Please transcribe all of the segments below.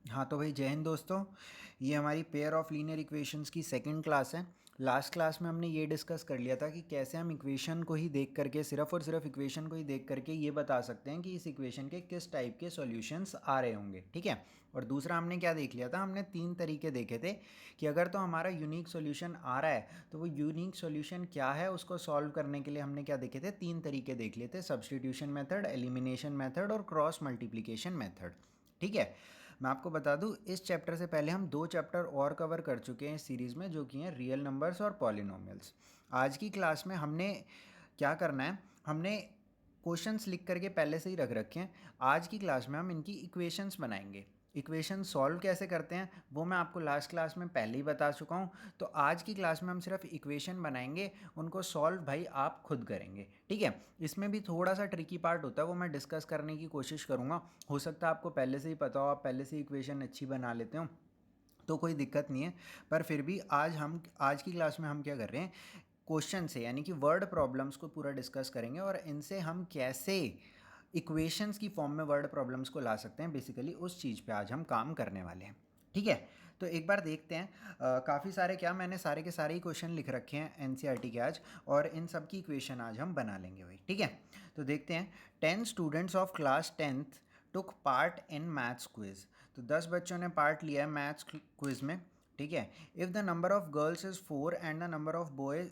हाँ तो भाई जय हिंद दोस्तों। ये हमारी पेयर ऑफ लीनियर इक्वेशंस की सेकंड क्लास है। लास्ट क्लास में हमने ये डिस्कस कर लिया था कि कैसे हम इक्वेशन को ही देख करके, सिर्फ और सिर्फ इक्वेशन को ही देख करके ये बता सकते हैं कि इस इक्वेशन के किस टाइप के सॉल्यूशंस आ रहे होंगे। ठीक है। और दूसरा हमने क्या देख लिया था, हमने तीन तरीके देखे थे कि अगर तो हमारा यूनिक सॉल्यूशन आ रहा है तो वो यूनिक सॉल्यूशन क्या है, उसको सॉल्व करने के लिए हमने क्या देखे थे, तीन तरीके देख लिए थे। सब्स्टिट्यूशन मेथड, एलिमिनेशन मेथड और क्रॉस मल्टीप्लिकेशन मेथड। ठीक है। मैं आपको बता दूं, इस चैप्टर से पहले हम दो चैप्टर और कवर कर चुके हैं इस सीरीज़ में, जो कि हैं रियल नंबर्स और पॉलिनोमियल्स। आज की क्लास में हमने क्या करना है, हमने क्वेश्चंस लिख करके पहले से ही रख रखे हैं। आज की क्लास में हम इनकी इक्वेशंस बनाएंगे। इक्वेशन सॉल्व कैसे करते हैं वो मैं आपको लास्ट क्लास में पहले ही बता चुका हूँ। तो आज की क्लास में हम सिर्फ इक्वेशन बनाएंगे, उनको सॉल्व भाई आप खुद करेंगे। ठीक है। इसमें भी थोड़ा सा ट्रिकी पार्ट होता है, वो मैं डिस्कस करने की कोशिश करूँगा। हो सकता है आपको पहले से ही पता हो, आप पहले से इक्वेशन अच्छी बना लेते हो, तो कोई दिक्कत नहीं है। पर फिर भी आज की क्लास में हम क्या कर रहे हैं, क्वेश्चन से यानी कि वर्ड प्रॉब्लम्स को पूरा डिस्कस करेंगे और इनसे हम कैसे इक्वेशंस की फॉर्म में वर्ड प्रॉब्लम्स को ला सकते हैं, बेसिकली उस चीज़ पे आज हम काम करने वाले हैं। ठीक है। तो एक बार देखते हैं। काफ़ी सारे क्या, मैंने सारे के सारे ही क्वेश्चन लिख रखे हैं एनसीईआरटी के आज, और इन सब की इक्वेशन आज हम बना लेंगे भाई। ठीक है। तो देखते हैं। 10 students of class 10th took part in maths quiz. तो 10 बच्चों ने पार्ट लिया है मैथ्स क्विज में। ठीक है। If the number of girls is 4 and the number of boys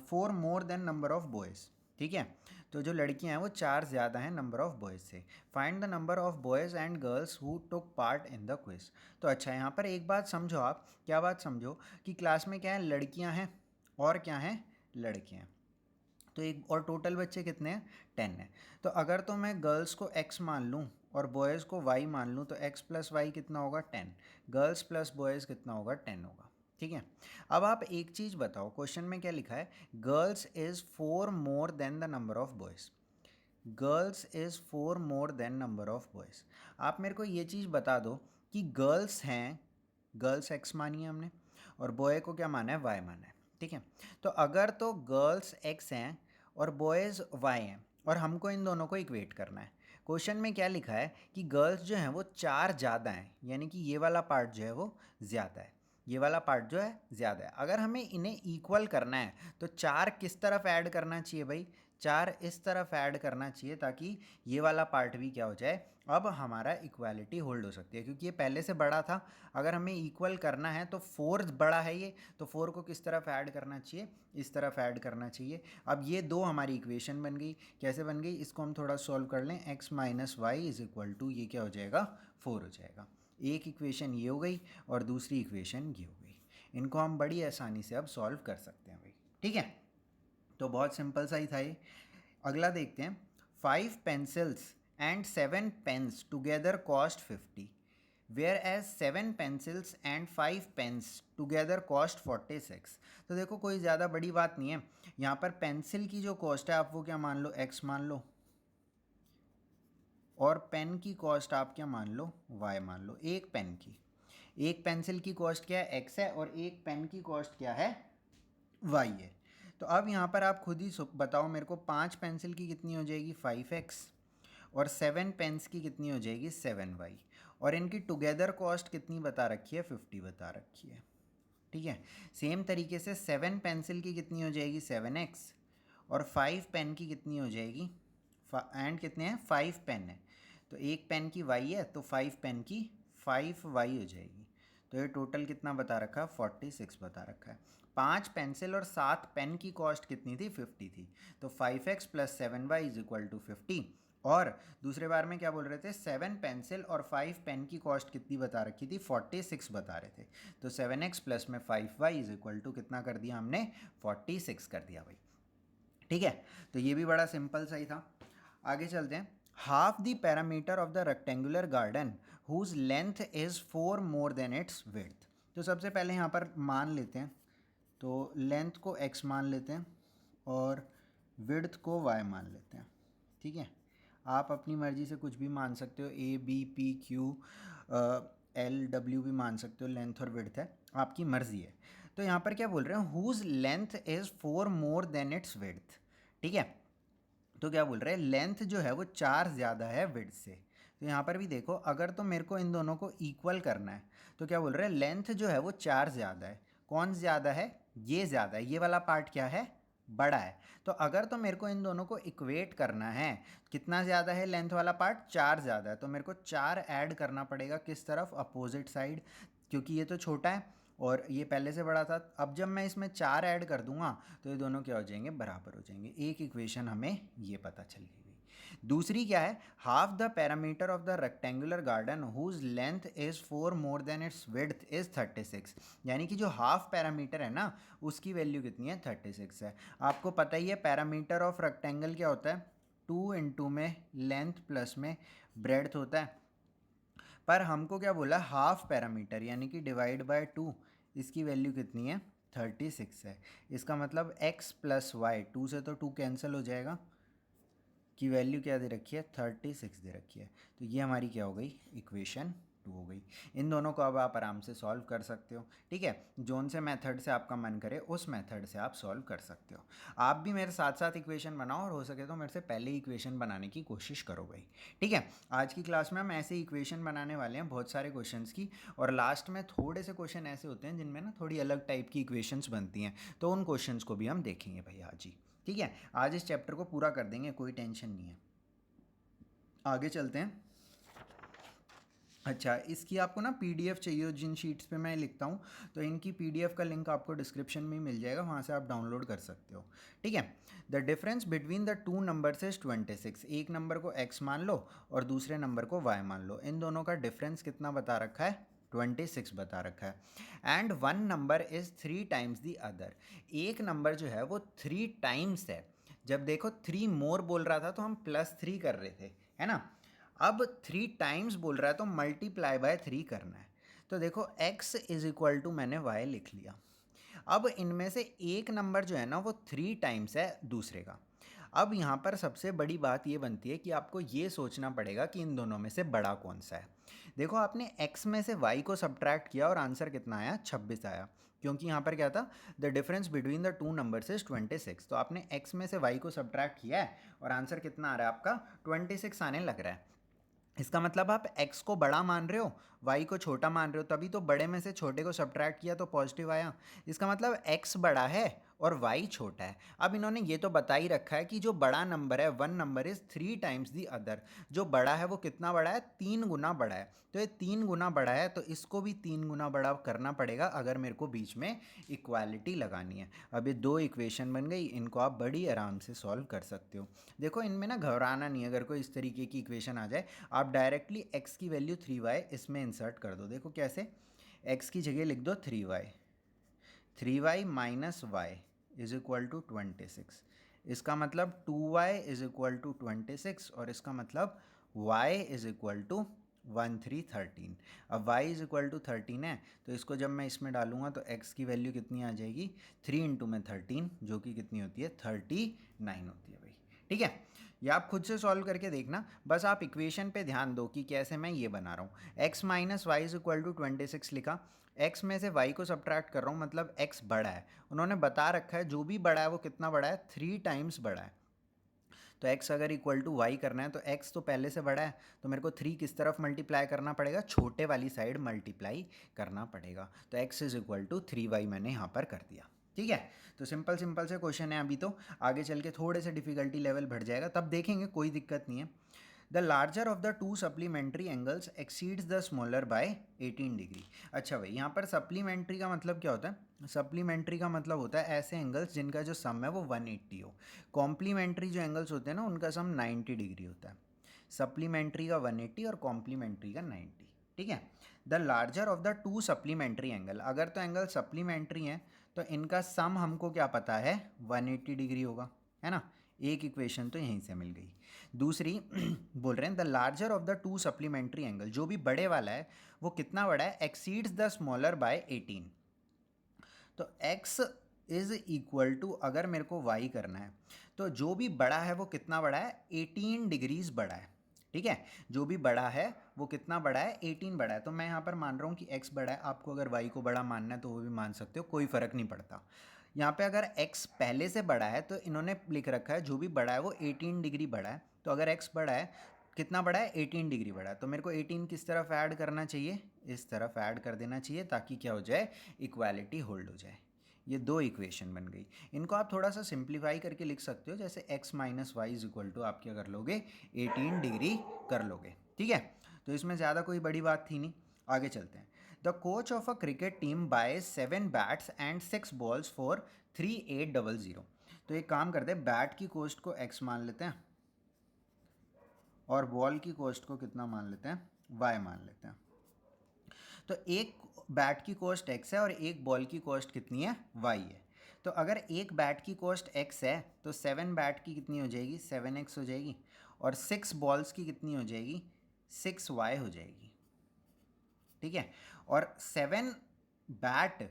4 more then number of boys. ठीक है। तो जो लड़कियां हैं वो 4 ज़्यादा हैं नंबर ऑफ बॉयज़ से। Find the number of boys and girls who took part in the quiz. तो अच्छा, यहाँ पर एक बात समझो, आप क्या बात समझो कि क्लास में क्या है, लड़कियां हैं और क्या हैं, लड़के हैं। तो एक और टोटल बच्चे कितने हैं, 10 है। तो अगर तो मैं गर्ल्स को x मान लूँ और बॉयज़ को y मान लूँ, तो x प्लस वाई कितना होगा, 10। गर्ल्स प्लस बॉयज़ कितना होगा, 10 होगा। ठीक है। अब आप एक चीज़ बताओ, क्वेश्चन में क्या लिखा है, girls is 4 more then the number of boys. Girls is 4 more then number of boys. आप मेरे को ये चीज़ बता दो कि गर्ल्स हैं, गर्ल्स एक्स मानी है हमने, और बॉय को क्या माना है, वाई माना है। ठीक है। तो अगर तो गर्ल्स एक्स हैं और बॉयज़ वाई हैं, और हमको इन दोनों को इक्वेट करना है। क्वेश्चन में क्या लिखा है कि गर्ल्स जो हैं वो 4 ज़्यादा हैं, यानी कि ये वाला पार्ट जो है वो ज़्यादा है, ये वाला पार्ट जो है ज़्यादा है। अगर हमें इन्हें इक्वल करना है तो 4 किस तरफ ऐड करना चाहिए भाई, 4 इस तरफ ऐड करना चाहिए, ताकि ये वाला पार्ट भी क्या हो जाए, अब हमारा इक्वालिटी होल्ड हो सकती है, क्योंकि ये पहले से बड़ा था। अगर हमें इक्वल करना है तो 4 बड़ा है ये, तो 4 को किस तरफ ऐड करना चाहिए, इस तरफ ऐड करना चाहिए। अब ये दो हमारी इक्वेशन बन गई। कैसे बन गई, इसको हम थोड़ा सॉल्व कर लें। x minus y is equal to, ये क्या हो जाएगा, 4 हो जाएगा। एक इक्वेशन ये हो गई और दूसरी इक्वेशन ये हो गई। इनको हम बड़ी आसानी से अब सॉल्व कर सकते हैं भाई। ठीक है। तो बहुत सिंपल सा ही था ये। अगला देखते हैं। 5 pencils and 7 pens together cost 50, whereas 7 pencils and 5 pens together cost 46। तो देखो, कोई ज़्यादा बड़ी बात नहीं है। यहाँ पर पेंसिल की जो कॉस्ट है आप वो क्या मान लो, x मान लो, और पेन की कॉस्ट आप क्या मान लो, y मान लो। एक पेन की, एक पेंसिल की कॉस्ट क्या है, x है, और एक पेन की कॉस्ट क्या है, y है। तो अब यहाँ पर आप खुद ही बताओ मेरे को, 5 पेंसिल की कितनी हो जाएगी, 5x, और 7 पेन्स की कितनी हो जाएगी, 7y, और इनकी टुगेदर कॉस्ट कितनी बता रखी है, 50 बता रखी है। ठीक है। सेम तरीके से 7 पेंसिल की कितनी हो जाएगी, 7x, और 5 पेन की कितनी हो जाएगी, एंड कितने हैं, 5 पेन है, तो एक पेन की y है, तो 5 पेन की 5y हो जाएगी। तो ये टोटल कितना बता रखा है, 46 बता रखा है। 5 पेंसिल और 7 पेन की कॉस्ट कितनी थी, 50 थी। तो 5x plus 7y is equal to 50। और दूसरे बार में क्या बोल रहे थे, 7 पेंसिल और 5 पेन की कॉस्ट कितनी बता रखी थी, 46 बता रहे थे। तो 7x प्लस में 5y इज इक्वल टू कितना कर दिया हमने, 46 कर दिया भाई। ठीक है। तो ये भी बड़ा सिंपल सा ही था। आगे चलते हैं। Half the parameter of the rectangular garden whose length is 4 more than its width. तो सबसे पहले यहाँ पर मान लेते हैं, तो लेंथ को x मान लेते हैं और विड्थ को y मान लेते हैं। ठीक है। आप अपनी मर्ज़ी से कुछ भी मान सकते हो, a b p q l w भी मान सकते हो, लेंथ और विड्थ है, आपकी मर्ज़ी है। तो यहाँ पर क्या बोल रहे हैं, whose length is 4 more than its width. ठीक है। तो क्या बोल रहे हैं, लेंथ जो है वो 4 ज़्यादा है विड्थ से। तो यहाँ पर भी देखो, अगर तो मेरे को इन दोनों को इक्वल करना है तो क्या बोल रहे हैं, लेंथ जो है वो 4 ज़्यादा है। कौन ज़्यादा है? ये ज़्यादा है, ये वाला पार्ट क्या है, बड़ा है। तो अगर तो मेरे को इन दोनों को इक्वेट करना है, कितना ज़्यादा है लेंथ वाला पार्ट, 4 ज़्यादा है, तो मेरे को 4 ऐड करना पड़ेगा किस तरफ, अपोजिट साइड, क्योंकि ये तो छोटा है और ये पहले से बड़ा था। अब जब मैं इसमें 4 ऐड कर दूंगा तो ये दोनों क्या हो जाएंगे, बराबर हो जाएंगे। एक इक्वेशन हमें ये पता चल गई। दूसरी क्या है, half the parameter of the rectangular garden whose length is 4 more than its width is 36। यानी कि जो हाफ पैरामीटर है ना, उसकी वैल्यू कितनी है, 36 है। आपको पता ही है पैरामीटर ऑफ रेक्टेंगल क्या होता है, 2 इंटू में लेंथ प्लस में ब्रेड्थ होता है। पर हमको क्या बोला, हाफ पैरामीटर यानी कि डिवाइड बाय 2, इसकी वैल्यू कितनी है, 36 है। इसका मतलब x प्लस वाई, 2 से तो 2 कैंसिल हो जाएगा, की वैल्यू क्या दे रखी है, 36 दे रखी है। तो ये हमारी क्या हो गई, इक्वेशन 2 हो गई। इन दोनों को अब आप आराम से सॉल्व कर सकते हो, ठीक है। जोन से मेथड से आपका मन करे उस मेथड से आप सॉल्व कर सकते हो। आप भी मेरे साथ साथ इक्वेशन बनाओ और हो सके तो मेरे से पहले ही इक्वेशन बनाने की कोशिश करो भाई, ठीक है। आज की क्लास में हम ऐसे इक्वेशन बनाने वाले हैं बहुत सारे क्वेश्चंस की, और लास्ट में थोड़े से क्वेश्चन ऐसे होते हैं जिनमें ना थोड़ी अलग टाइप की इक्वेशंस बनती हैं, तो उन क्वेश्चंस को भी हम देखेंगे भाई आज ही, ठीक है। आज इस चैप्टर को पूरा कर देंगे, कोई टेंशन नहीं है। आगे चलते हैं। अच्छा, इसकी आपको ना पीडीएफ चाहिए हो, जिन शीट्स पे मैं लिखता हूँ, तो इनकी पीडीएफ का लिंक आपको डिस्क्रिप्शन में ही मिल जाएगा, वहाँ से आप डाउनलोड कर सकते हो, ठीक है। The difference between the two numbers is 26। एक नंबर को x मान लो और दूसरे नंबर को y मान लो। इन दोनों का डिफरेंस कितना बता रखा है, 26 बता रखा है। And one number is 3 times the other. एक नंबर जो है वो 3 टाइम्स है। जब देखो 3 मोर बोल रहा था तो हम +3 कर रहे थे, है ना। अब 3 टाइम्स बोल रहा है तो मल्टीप्लाई बाय 3 करना है। तो देखो x इज इक्वल टू, मैंने y लिख लिया। अब इनमें से एक नंबर जो है ना वो 3 टाइम्स है दूसरे का। अब यहाँ पर सबसे बड़ी बात ये बनती है कि आपको ये सोचना पड़ेगा कि इन दोनों में से बड़ा कौन सा है। देखो, आपने x में से y को सब्ट्रैक्ट किया और आंसर कितना आया, 26 आया, क्योंकि यहाँ पर क्या था, the difference between the two numbers is 26। तो आपने x में से y को सब्ट्रैक्ट किया है और आंसर कितना आ रहा है आपका, 26 आने लग रहा है। इसका मतलब आप x को बड़ा मान रहे हो, y को छोटा मान रहे हो, तभी तो बड़े में से छोटे को सब्ट्रैक्ट किया तो पॉजिटिव आया। इसका मतलब x बड़ा है और y छोटा है। अब इन्होंने ये तो बता ही रखा है कि जो बड़ा नंबर है, one number is 3 times the other. जो बड़ा है वो कितना बड़ा है, 3 गुना बड़ा है। तो ये 3 गुना बड़ा है, तो इसको भी 3 गुना बड़ा करना पड़ेगा अगर मेरे को बीच में इक्वालिटी लगानी है। अब ये 2 इक्वेशन बन गई, इनको आप बड़ी आराम से सॉल्व कर सकते हो। देखो, इनमें ना घबराना नहीं है। अगर कोई इस तरीके की इक्वेशन आ जाए, आप डायरेक्टली x की वैल्यू 3y इसमें इंसर्ट कर दो। देखो कैसे, x की जगह लिख दो 3y, 3y minus y is equal to 26। इसका मतलब 2y इज इक्वल टू 26 और इसका मतलब y इज इक्वल टू 13। अब y इज इक्वल टू 13 है, तो इसको जब मैं इसमें डालूंगा तो x की वैल्यू कितनी आ जाएगी, 3 इंटू में 13, जो कि कितनी होती है, 39 होती है भाई, ठीक है। ये आप खुद से सॉल्व करके देखना, बस आप इक्वेशन पे ध्यान दो कि कैसे मैं ये बना रहा हूँ। x minus y is equal to 26 लिखा, x में से y को सब्ट्रैक्ट कर रहा हूँ, मतलब x बड़ा है। उन्होंने बता रखा है जो भी बड़ा है वो कितना बड़ा है, 3 टाइम्स बड़ा है। तो x अगर इक्वल टू वाई करना है तो x तो पहले से बड़ा है, तो मेरे को 3 किस तरफ मल्टीप्लाई करना पड़ेगा, छोटे वाली साइड मल्टीप्लाई करना पड़ेगा। तो x is equal to 3y मैंने यहाँ पर कर दिया, ठीक है। तो सिंपल सिंपल से क्वेश्चन है अभी तो, आगे चल के थोड़े से डिफिकल्टी लेवल बढ़ जाएगा, तब देखेंगे, कोई दिक्कत नहीं है। The larger of the two supplementary angles exceeds the smaller by 18 degree. अच्छा भाई, यहाँ पर सप्लीमेंट्री का मतलब क्या होता है, सप्लीमेंट्री का मतलब होता है ऐसे एंगल्स जिनका जो सम है वो 180 हो। कॉम्प्लीमेंट्री जो एंगल्स होते हैं ना, उनका सम 90 डिग्री होता है। सप्लीमेंट्री का 180 और कॉम्प्लीमेंट्री का 90, ठीक है। The larger of the two supplementary angle, अगर तो एंगल सप्लीमेंट्री हैं तो इनका सम हमको क्या पता है, 180 डिग्री होगा, है ना। एक इक्वेशन तो यहीं से मिल गई। दूसरी बोल रहे हैं the larger of the two supplementary angle, जो भी बड़े वाला है वो कितना बड़ा है, एक्सीड्स द स्मॉलर बाय 18। तो x इज इक्वल टू, अगर मेरे को y करना है तो जो भी बड़ा है वो कितना बड़ा है, 18 डिग्रीज बड़ा है, ठीक है। जो भी बड़ा है वो कितना बड़ा है, 18 बड़ा है। तो मैं यहाँ पर मान रहा हूँ कि x बड़ा है, आपको अगर y को बड़ा मानना है तो वो भी मान सकते हो, कोई फ़र्क नहीं पड़ता। यहाँ पे अगर x पहले से बड़ा है तो इन्होंने लिख रखा है जो भी बड़ा है वो 18 डिग्री बड़ा है। तो अगर x बड़ा है कितना बढ़ा है, 18 डिग्री बढ़ा, तो मेरे को 18 किस तरफ ऐड करना चाहिए, इस तरफ ऐड कर देना चाहिए, ताकि क्या हो जाए, इक्वालिटी होल्ड हो जाए। ये दो इक्वेशन बन गई। इनको आप थोड़ा सा सिंप्लीफाई करके लिख सकते हो, जैसे x minus y is equal to आप क्या कर लोगे, 18 डिग्री कर लोगे। ठीक है, तो इसमें ज़्यादा कोई बड़ी बात थी नहीं। आगे चलते हैं। The coach of a cricket team boys 7 bats and 6 balls for 3800। तो एक काम करते हैं, बैट की कॉस्ट को x मान लेते हैं और बॉल की कॉस्ट को कितना मान लेते हैं, y मान लेते हैं। तो एक बैट की कॉस्ट x है और एक बॉल की कॉस्ट कितनी है, y है। तो अगर एक बैट की कॉस्ट x है तो 7 बैट की कितनी हो जाएगी, 7x हो जाएगी, और 6 बॉल्स की कितनी हो जाएगी, 6y हो जाएगी। ठीक है, और 7 बैट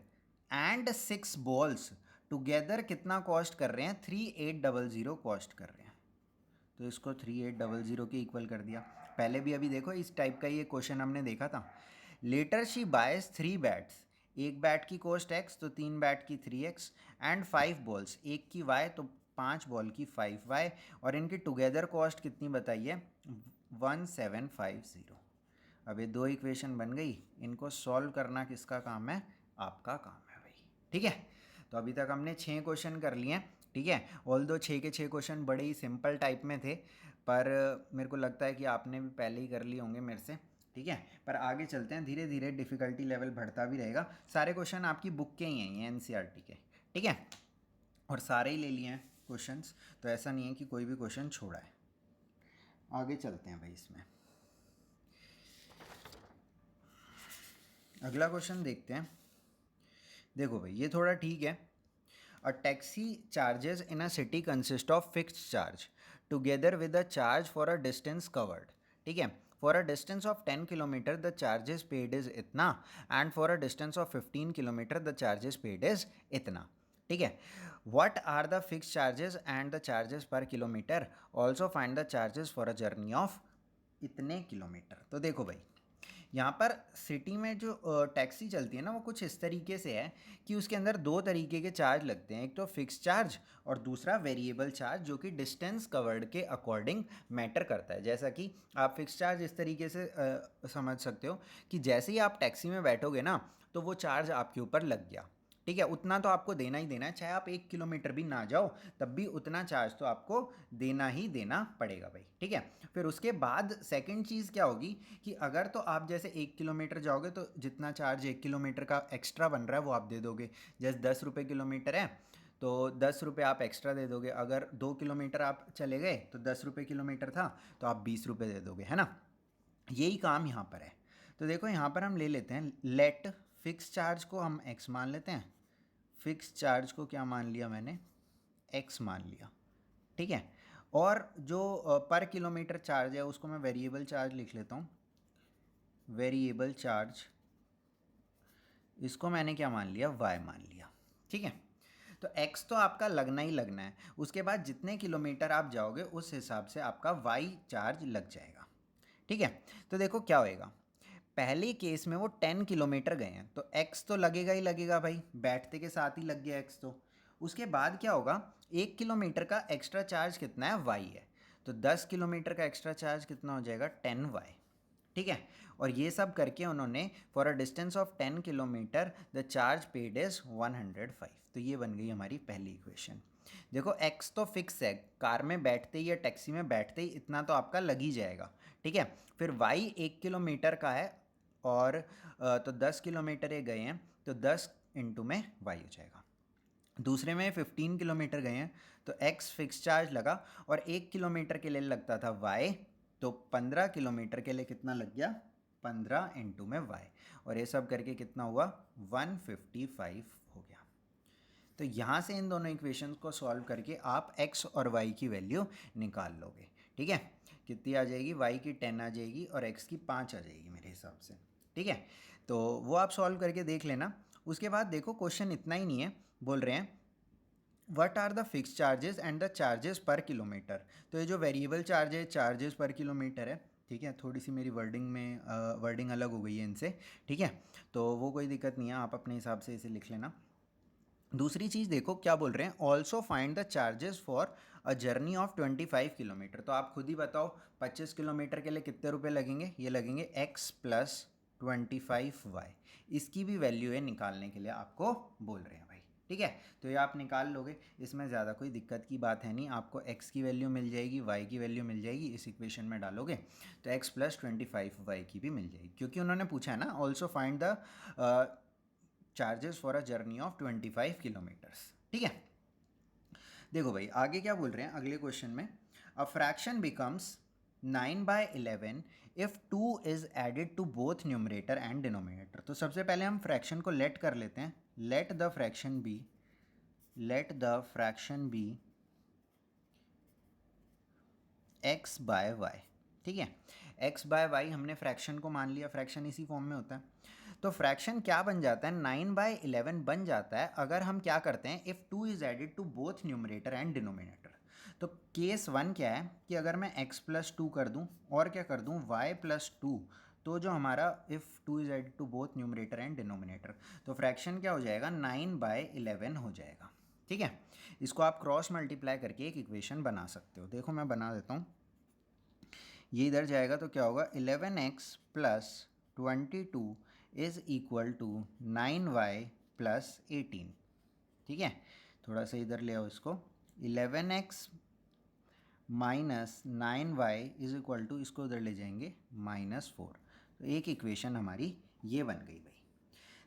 एंड 6 बॉल्स टुगेदर कितना कॉस्ट कर रहे हैं, 3800 कॉस्ट कर रहे हैं। तो इसको 3800 के इक्वल कर दिया। पहले भी अभी देखो इस टाइप का ये क्वेश्चन हमने देखा था। लेटर शी बायज 3 बैट्स, एक बैट की कॉस्ट x तो 3 बैट की 3x, एंड 5 बॉल्स, एक की y तो 5 बॉल की 5y, और इनकी टुगेदर कॉस्ट कितनी बताइए, 1750। अब ये दो इक्वेशन बन गई, इनको सॉल्व करना किसका काम है, आपका काम है भाई। ठीक है, तो अभी तक हमने 6 क्वेश्चन कर लिए हैं। ठीक है, ऑल दो 6 के 6 क्वेश्चन बड़े ही सिंपल टाइप में थे, पर मेरे को लगता है कि आपने भी पहले ही कर लिए होंगे मेरे से। ठीक है, पर आगे चलते हैं, धीरे धीरे डिफ़िकल्टी लेवल बढ़ता भी रहेगा। सारे क्वेश्चन आपकी बुक के ही हैं, एनसीईआरटी के। ठीक है, और सारे ही ले लिए हैं क्वेश्चंस, तो ऐसा नहीं है कि कोई भी क्वेश्चन छोड़ा है। आगे चलते हैं भाई, इसमें अगला क्वेश्चन देखते हैं। देखो भाई, ये थोड़ा ठीक है। A taxi charges in a city consist of fixed charge together with a charge for a distance covered. ठीक है, for a distance of 10 kilometre the charges paid is इतना, and for a distance of 15 kilometre the charges paid is इतना। ठीक है, what are the fix charges and the charges per kilometre, also find the charges for a journey of इतने kilometre. तो देखो भाई, यहाँ पर सिटी में जो टैक्सी चलती है ना, वो कुछ इस तरीके से है कि उसके अंदर दो तरीके के चार्ज लगते हैं, एक तो फिक्स चार्ज और दूसरा वेरिएबल चार्ज, जो कि डिस्टेंस कवर्ड के अकॉर्डिंग मैटर करता है। जैसा कि आप फिक्स चार्ज इस तरीके से समझ सकते हो कि जैसे ही आप टैक्सी में बैठोगे ना, तो वो चार्ज आपके ऊपर लग गया। ठीक है, उतना तो आपको देना ही देना है, चाहे आप 1 किलोमीटर भी ना जाओ तब भी उतना चार्ज तो आपको देना ही देना पड़ेगा भाई। ठीक है, फिर उसके बाद सेकंड चीज़ क्या होगी कि अगर तो आप जैसे 1 किलोमीटर जाओगे तो जितना चार्ज 1 किलोमीटर का एक्स्ट्रा बन रहा है वो आप दे दोगे। जैसे 10 रुपये किलोमीटर है तो 10 रुपये आप एक्स्ट्रा दे दोगे। अगर 2 किलोमीटर आप चले गए तो 10 रुपये किलोमीटर था तो आप 20 रुपये दे दोगे, है ना। यही काम यहाँ पर है। तो देखो यहाँ पर हम ले लेते हैं लेट फिक्स चार्ज को हम x मान लेते हैं। फिक्स चार्ज को क्या मान लिया मैंने, x मान लिया। ठीक है, और जो पर किलोमीटर चार्ज है उसको मैं वेरिएबल चार्ज लिख लेता हूँ। वेरिएबल चार्ज, इसको मैंने क्या मान लिया, y मान लिया। ठीक है, तो x तो आपका लगना ही लगना है, उसके बाद जितने किलोमीटर आप जाओगे उस हिसाब से आपका y चार्ज लग जाएगा। ठीक है, तो देखो क्या होएगा, पहले केस में वो 10 किलोमीटर गए हैं तो x तो लगेगा ही लगेगा भाई, बैठते के साथ ही लग गया x तो। उसके बाद क्या होगा, 1 किलोमीटर का एक्स्ट्रा चार्ज कितना है, y है, तो 10 किलोमीटर का एक्स्ट्रा चार्ज कितना हो जाएगा, 10y। ठीक है, और ये सब करके उन्होंने for a distance of 10 kilometre the charge paid is 105। तो ये बन गई हमारी पहली इक्वेशन। देखो x तो फिक्स है, कार में बैठते ही या टैक्सी में बैठते ही इतना तो आपका लग ही जाएगा। ठीक है, फिर y 1 किलोमीटर का है और तो 10 किलोमीटर ये गए हैं तो 10 इंटू में y हो जाएगा। दूसरे में 15 किलोमीटर गए हैं तो x फिक्स चार्ज लगा, और 1 किलोमीटर के लिए लगता था y, तो 15 किलोमीटर के लिए कितना लग गया, 15 इंटू में y, और ये सब करके कितना हुआ, 155 हो गया। तो यहाँ से इन दोनों इक्वेशंस को सॉल्व करके आप x और y की वैल्यू निकाल लोगे। ठीक है, कितनी आ जाएगी, y की 10 आ जाएगी और x की 5 आ जाएगी मेरे हिसाब से। ठीक है, तो वो आप सॉल्व करके देख लेना। उसके बाद देखो क्वेश्चन इतना ही नहीं है, बोल रहे हैं what are the fix charges and the charges per kilometre. तो ये जो वेरिएबल चार्ज है, चार्जेस पर किलोमीटर है। ठीक है, थोड़ी सी मेरी वर्डिंग अलग हो गई है इनसे। ठीक है, तो वो कोई दिक्कत नहीं है, आप अपने हिसाब से इसे लिख लेना। दूसरी चीज़ देखो क्या बोल रहे हैं, also find the charges for a journey of 25 kilometre. तो आप खुद ही बताओ 25 किलोमीटर के लिए कितने रुपए लगेंगे, ये लगेंगे x प्लस 25y। इसकी भी वैल्यू है निकालने के लिए आपको बोल रहे हैं भाई, ठीक है। तो ये आप निकाल लोगे, इसमें ज़्यादा कोई दिक्कत की बात है नहीं, आपको x की वैल्यू मिल जाएगी, y की वैल्यू मिल जाएगी, इस इक्वेशन में डालोगे तो x प्लस 25y की भी मिल जाएगी, क्योंकि उन्होंने पूछा है ना also find the charges for a journey of 25 kilometres, ठीक है। देखो भाई आगे क्या बोल रहे हैं अगले क्वेश्चन में, a fraction becomes 9/11 if 2 is added to both numerator and denominator. तो सबसे पहले हम फ्रैक्शन को लेट कर लेते हैं, let the fraction be x by y, ठीक है। x बाय वाई हमने फ्रैक्शन को मान लिया, फ्रैक्शन इसी फॉर्म में होता है। तो फ्रैक्शन क्या बन जाता है, 9/11 बन जाता है अगर हम क्या करते हैं, if 2 is added to both numerator and denominator. तो केस 1 क्या है कि अगर मैं x प्लस 2 कर दूं और क्या कर दूं y प्लस 2, तो जो हमारा if 2 is added to both numerator and denominator, तो फ्रैक्शन क्या हो जाएगा, 9/11 हो जाएगा, ठीक है। इसको आप क्रॉस मल्टीप्लाई करके एक इक्वेशन बना सकते हो, देखो मैं बना देता हूँ। ये इधर जाएगा तो क्या होगा, 11x plus 22 is equal to 9y plus 18, ठीक है। थोड़ा सा इधर ले आओ इसको, 11x minus 9y is equal to, इसको उधर ले जाएंगे -4। तो एक इक्वेशन हमारी ये बन गई भाई।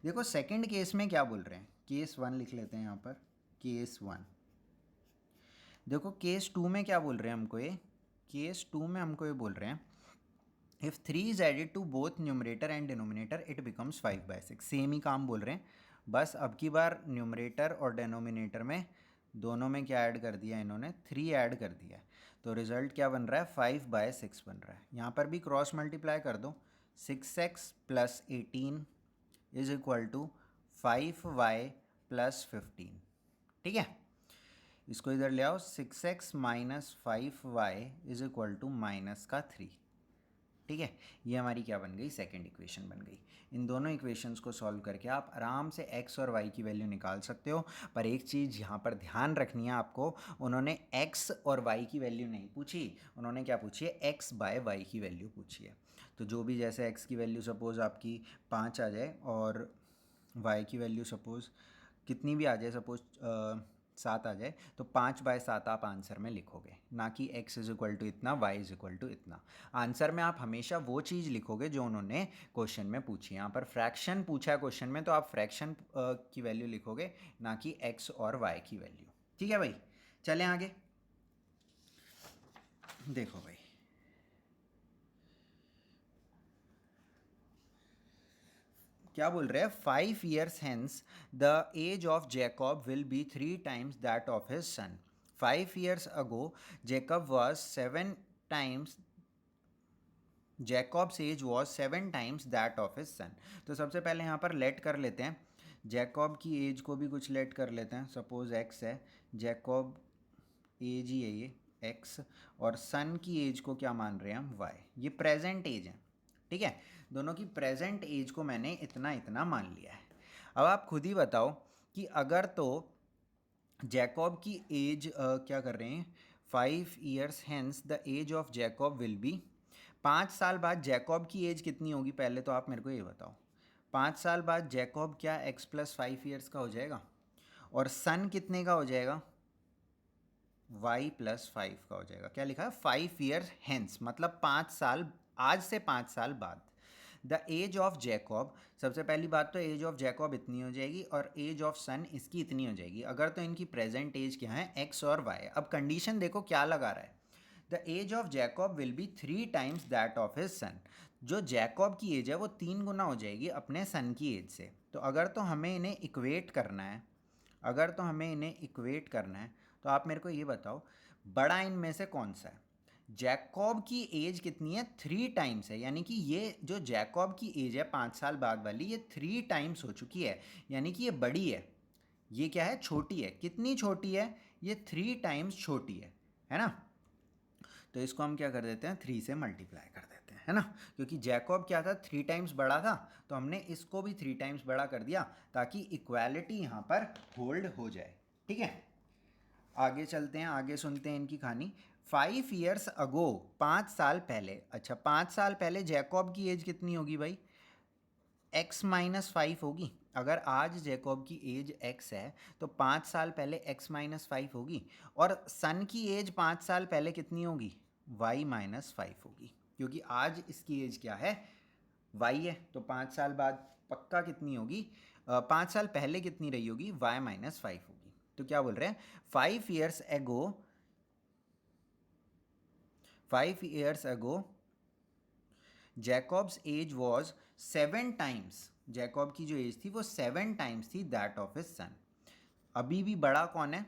देखो सेकंड केस में क्या बोल रहे हैं, केस 1 लिख लेते हैं यहाँ पर, केस 1। देखो केस 2 में क्या बोल रहे हैं हमको, ये केस 2 में हमको ये बोल रहे हैं, if 3 is added to both numerator and denominator it becomes 5/6। Same ही काम बोल रहे हैं, बस अब की बार न्यूमरेटर और डिनोमिनेटर में दोनों में क्या ऐड कर दिया इन्होंने, 3 ऐड कर दिया है। तो रिजल्ट क्या बन रहा है, 5/6 बन रहा है। यहाँ पर भी क्रॉस मल्टीप्लाई कर दो, 6x plus 18 is equal to 5y plus 15, ठीक है। इसको इधर ले आओ, 6x minus 5y is equal to -3, ठीक है। ये हमारी क्या बन गई, सेकंड इक्वेशन बन गई। इन दोनों इक्वेशंस को सॉल्व करके आप आराम से x और y की वैल्यू निकाल सकते हो। पर एक चीज़ यहाँ पर ध्यान रखनी है आपको, उन्होंने x और y की वैल्यू नहीं पूछी, उन्होंने क्या पूछी है, x बाय y की वैल्यू पूछी है। तो जो भी जैसे x की वैल्यू सपोज़ आपकी 5 आ जाए और y की वैल्यू सपोज़ कितनी भी आ जाए, सपोज़ 7 आ जाए, तो 5/7 आप आंसर में लिखोगे, ना कि x इज इक्वल टू इतना, y इज इक्वल टू इतना। आंसर में आप हमेशा वो चीज़ लिखोगे जो उन्होंने क्वेश्चन में पूछी। यहाँ पर फ्रैक्शन पूछा है क्वेश्चन में, तो आप फ्रैक्शन की वैल्यू लिखोगे, ना कि x और y की वैल्यू, ठीक है भाई। चलें आगे, देखो भाई क्या बोल रहे हैं, 5 years hence the age of Jacob will be 3 times that of his son. 5 years ago Jacob was 7 times, Jacob's age was 7 times that of his son. तो सबसे पहले यहाँ पर लेट कर लेते हैं, जैकॉब की एज को भी कुछ लेट कर लेते हैं, सपोज एक्स है, जैकॉब एज ही है ये एक्स, और सन की एज को क्या मान रहे हैं हम, वाई। ये प्रेजेंट एज है, ठीक है। दोनों की प्रेजेंट एज को मैंने इतना इतना मान लिया है। अब आप खुद ही बताओ कि अगर तो जैकॉब की एज क्या कर रहे हैं, 5 years hence the age of Jacob will be, 5 साल बाद जैकॉब की एज कितनी होगी, पहले तो आप मेरे को ये बताओ। 5 साल बाद जैकॉब क्या x प्लस 5 ईयर्स का हो जाएगा, और सन कितने का हो जाएगा, y प्लस 5 का हो जाएगा। क्या लिखा है, 5 years hence, मतलब 5 साल, आज से 5 साल बाद। द एज ऑफ जैकॉब, सबसे पहली बात तो एज ऑफ जैकॉब इतनी हो जाएगी और एज ऑफ सन इसकी इतनी हो जाएगी। अगर तो इनकी प्रेजेंट एज क्या है, x और y। अब कंडीशन देखो क्या लगा रहा है, the age of Jacob will be 3 times that of his son. जो जैकॉब की एज है वो 3 गुना हो जाएगी अपने सन की एज से। तो अगर तो हमें इन्हें इक्वेट करना है, अगर तो हमें इन्हें इक्वेट करना है, तो आप मेरे को ये बताओ बड़ा इनमें से कौन सा है। जैकॉब की एज कितनी है, 3 टाइम्स है, यानी कि ये जो जैकॉब की एज है 5 साल बाद वाली, ये 3 टाइम्स हो चुकी है, यानी कि ये बड़ी है। ये क्या है, छोटी है। कितनी छोटी है, ये 3 टाइम्स छोटी है ना। तो इसको हम क्या कर देते हैं, 3 से मल्टीप्लाई कर देते हैं, है ना, क्योंकि जैकॉब क्या था 3 टाइम्स बड़ा था, तो हमने इसको भी 3 टाइम्स बड़ा कर दिया ताकि इक्वालिटी यहाँ पर होल्ड हो जाए। ठीक है, आगे चलते हैं, आगे सुनते हैं इनकी कहानी। 5 ईयर्स अगो, 5 साल पहले। अच्छा, 5 साल पहले जैकॉब की एज कितनी होगी भाई? x-5 होगी। अगर आज जैकॉब की एज x है तो 5 साल पहले x-5 होगी, और सन की एज 5 साल पहले कितनी होगी? y-5 होगी, क्योंकि आज इसकी एज क्या है? y है, तो 5 साल बाद पक्का कितनी होगी? 5 साल पहले कितनी रही होगी? y-5 होगी। तो क्या बोल रहे हैं? 5 ईयर्स एगो, 5 years ago Jacob's age was 7 times, Jacob की जो एज थी वो 7 टाइम्स थी दैट ऑफ हिज सन। अभी भी बड़ा कौन है?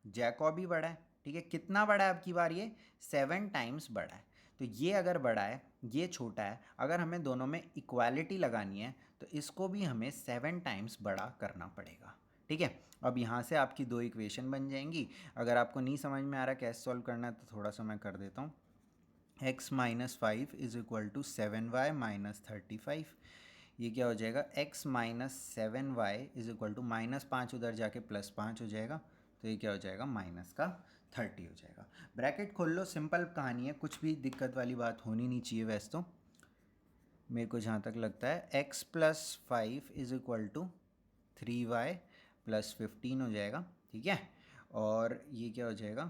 जैकॉब ही बड़ा है। ठीक है, कितना बड़ा है अब की बार? ये 7 टाइम्स बड़ा है। तो ये अगर बड़ा है, ये छोटा है, अगर हमें दोनों में इक्वालिटी लगानी है तो इसको भी हमें 7 टाइम्स बड़ा करना पड़ेगा। ठीक है, अब यहाँ से आपकी 2 इक्वेशन बन जाएंगी। अगर आपको नहीं समझ में आ रहा कैसे सॉल्व करना है तो थोड़ा सा मैं कर देता हूँ। x-5 is equal to 7y-35। ये क्या हो जाएगा? x-7y इज इक्वल टू -5 उधर जाके +5 हो जाएगा, तो ये क्या हो जाएगा? -30 हो जाएगा। ब्रैकेट खोल लो, सिंपल कहानी है, कुछ भी दिक्कत वाली बात होनी नहीं चाहिए वैसे तो, मेरे को जहाँ तक लगता है। x+5 is equal to 3y+15 हो जाएगा। ठीक है, और ये क्या हो जाएगा?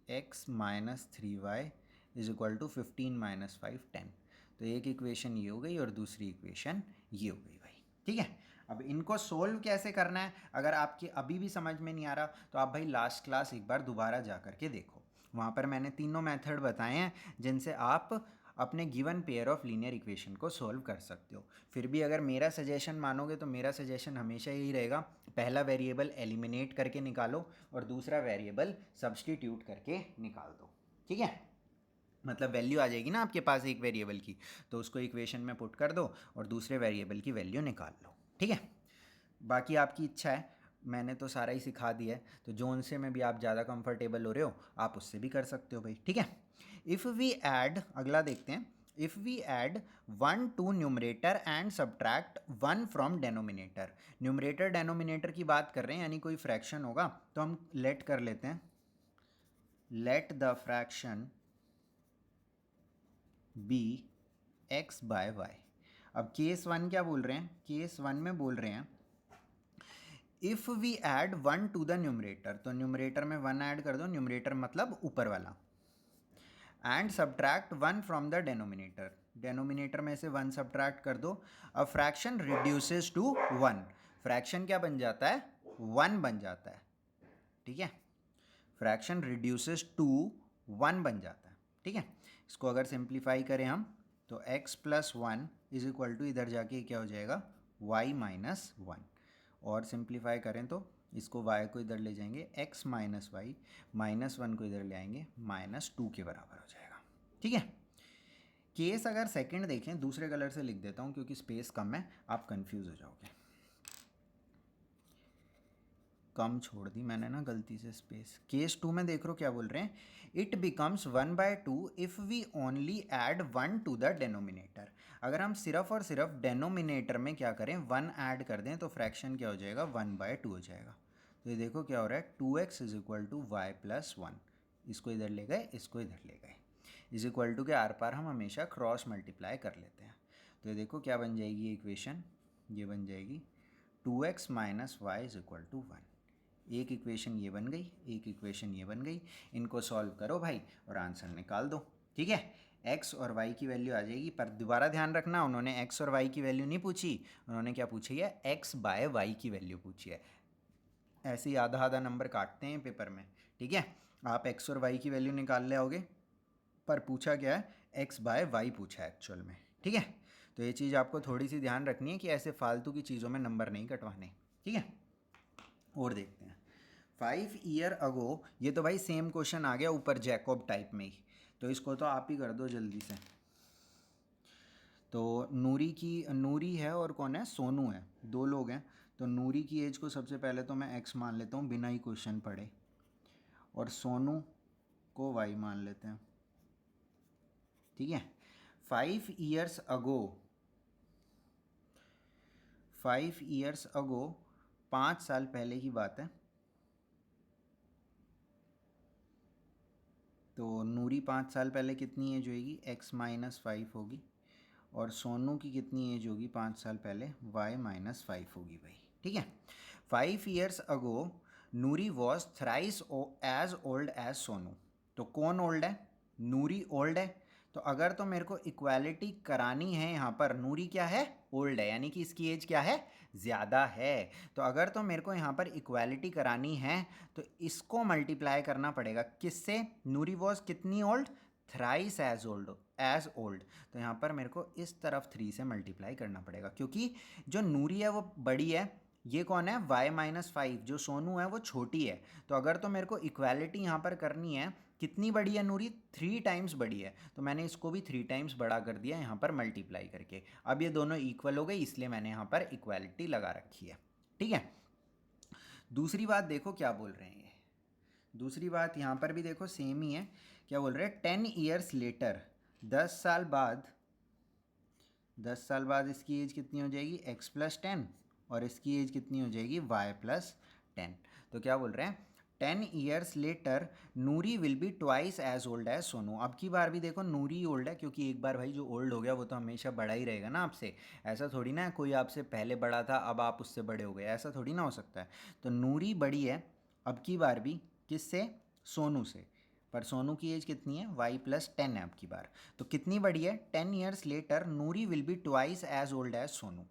x-3y is equal to 15-5 10। तो एक इक्वेशन ये हो गई और दूसरी इक्वेशन ये हो गई भाई। ठीक है, अब इनको सोल्व कैसे करना है अगर आपकी अभी भी समझ में नहीं आ रहा तो आप भाई लास्ट क्लास एक बार दोबारा जा करके देखो, वहाँ पर मैंने तीनों मेथड बताए हैं जिनसे आप अपने given pair of linear equation को सोल्व कर सकते हो। फिर भी अगर मेरा सजेशन मानोगे तो मेरा सजेशन हमेशा यही रहेगा, पहला वेरिएबल एलिमिनेट करके निकालो और दूसरा वेरिएबल सब्सटीट्यूट करके निकाल दो। ठीक है, मतलब वैल्यू आ जाएगी ना आपके पास एक वेरिएबल की, तो उसको इक्वेशन में पुट कर दो और दूसरे वेरिएबल की वैल्यू निकाल लो। ठीक है, बाकी आपकी इच्छा है, मैंने तो सारा ही सिखा दिया है, तो जोन से में भी आप ज़्यादा कंफर्टेबल हो रहे हो आप उससे भी कर सकते हो भाई। ठीक है, इफ़ वी ऐड, अगला देखते हैं, if we add 1 to numerator and subtract 1 from denominator. Numerator denominator की बात कर रहे हैं, यानी कोई फ्रैक्शन होगा, तो हम लेट कर लेते हैं, let the fraction B x/y। अब केस 1 क्या बोल रहे हैं? केस 1 में बोल रहे हैं if we add 1 to the numerator, तो न्यूमरेटर में 1 ऐड कर दो, न्यूमरेटर मतलब ऊपर वाला, and subtract 1 from the denominator, denominator में से 1 सब्ट्रैक्ट कर दो। अब फ्रैक्शन रिड्यूसेस टू 1, फ्रैक्शन क्या बन जाता है? 1 बन जाता है। ठीक है, फ्रैक्शन रिड्यूसेस टू 1 बन जाता है। ठीक है, इसको अगर सिंप्लीफाई करें हम तो x+1 इज इक्वल टू, इधर जाके क्या हो जाएगा? y-1, और सिंप्लीफाई करें तो इसको y को इधर ले जाएंगे, x-y, -1 को इधर ले आएंगे, -2 के बराबर हो जाएगा। ठीक है, केस अगर सेकंड देखें, दूसरे कलर से लिख देता हूँ क्योंकि स्पेस कम है, आप कंफ्यूज हो जाओगे। कम छोड़ दी मैंने ना गलती से स्पेस। केस 2 में देख लो क्या बोल रहे हैं, it becomes 1/2 if we only add 1 to the denominator. अगर हम सिर्फ और सिर्फ डेनोमिनेटर में क्या करें? 1 ऐड कर दें तो फ्रैक्शन क्या हो जाएगा? 1/2 हो जाएगा। तो ये देखो क्या हो रहा है, 2x is equal to y+1, इसको इधर ले गए, इसको इधर ले गए, इज इक्वल टू के आर पार हम हमेशा क्रॉस मल्टीप्लाई कर लेते हैं। तो ये देखो क्या बन जाएगी इक्वेशन, ये बन जाएगी 2x - y is equal to 1। एक इक्वेशन ये बन गई, एक इक्वेशन ये बन गई, इनको सॉल्व करो भाई और आंसर निकाल दो। ठीक है, x और y की वैल्यू आ जाएगी, पर दोबारा ध्यान रखना उन्होंने x और y की वैल्यू नहीं पूछी, उन्होंने क्या पूछी है? x/y की वैल्यू पूछी है। ऐसे ही आधा आधा नंबर काटते हैं पेपर में। ठीक है, आप x और y की वैल्यू निकाल ले आओगे, पर पूछा क्या है? x/y पूछा है एक्चुअल में। ठीक है, तो ये चीज़ आपको थोड़ी सी ध्यान रखनी है कि ऐसे फालतू की चीज़ों में नंबर नहीं कटवाने। ठीक है, और देखते हैं 5 ईयर अगो, ये तो भाई सेम क्वेश्चन आ गया ऊपर जैकॉब टाइप में ही, तो इसको तो आप ही कर दो जल्दी से। तो नूरी है और कौन है? सोनू है, 2 लोग हैं। तो नूरी की एज को सबसे पहले तो मैं x मान लेता हूँ बिना ही क्वेश्चन पढ़े, और सोनू को y मान लेते हैं। ठीक है, 5 years ago 5 साल पहले की बात है। तो नूरी 5 साल पहले कितनी एज होगी, x-5 होगी, और सोनू की कितनी एज होगी 5 साल पहले, y-5 होगी भाई। ठीक है, 5 years ago Noori was thrice as old as Sonu. तो कौन ओल्ड है, नूरी ओल्ड है। तो अगर तो मेरे को इक्वालिटी करानी है यहाँ पर, नूरी क्या है, ओल्ड है, यानी कि इसकी एज क्या है, ज़्यादा है। तो अगर तो मेरे को यहाँ पर इक्वालिटी करानी है तो इसको मल्टीप्लाई करना पड़ेगा किससे, नूरी वॉज कितनी ओल्ड, थ्राइस एज ओल्ड। तो यहाँ पर मेरे को इस तरफ 3 से मल्टीप्लाई करना पड़ेगा, क्योंकि जो नूरी है वो बड़ी है, ये कौन है, y-5, जो सोनू है वो छोटी है। तो अगर तो मेरे को इक्वालिटी यहाँ पर करनी है, कितनी बड़ी है नूरी, 3 टाइम्स बड़ी है, तो मैंने इसको भी 3 टाइम्स बड़ा कर दिया यहाँ पर मल्टीप्लाई करके। अब ये दोनों इक्वल हो गई, इसलिए मैंने यहाँ पर इक्वालिटी लगा रखी है। ठीक है, दूसरी बात देखो क्या बोल रहे हैं ये, दूसरी बात यहाँ पर भी देखो सेम ही है। क्या बोल रहे हैं, 10 years लेटर, 10 साल बाद इसकी एज कितनी हो जाएगी, x+10, और इसकी एज कितनी हो जाएगी, y+10। तो क्या बोल रहे हैं, 10 years later Noori will be twice as old as Sonu. अब की बार भी देखो नूरी ओल्ड है, क्योंकि एक बार भाई जो ओल्ड हो गया वो तो हमेशा बड़ा ही रहेगा ना आपसे। ऐसा थोड़ी ना है कोई आपसे पहले बड़ा था अब आप उससे बड़े हो गए, ऐसा थोड़ी ना हो सकता है। तो नूरी बड़ी है अब की बार भी, किससे, सोनू से। पर सोनू की एज कितनी है, y+10 है अब की बार। तो कितनी बड़ी है, 10 years later Noori will be twice as old as Sonu.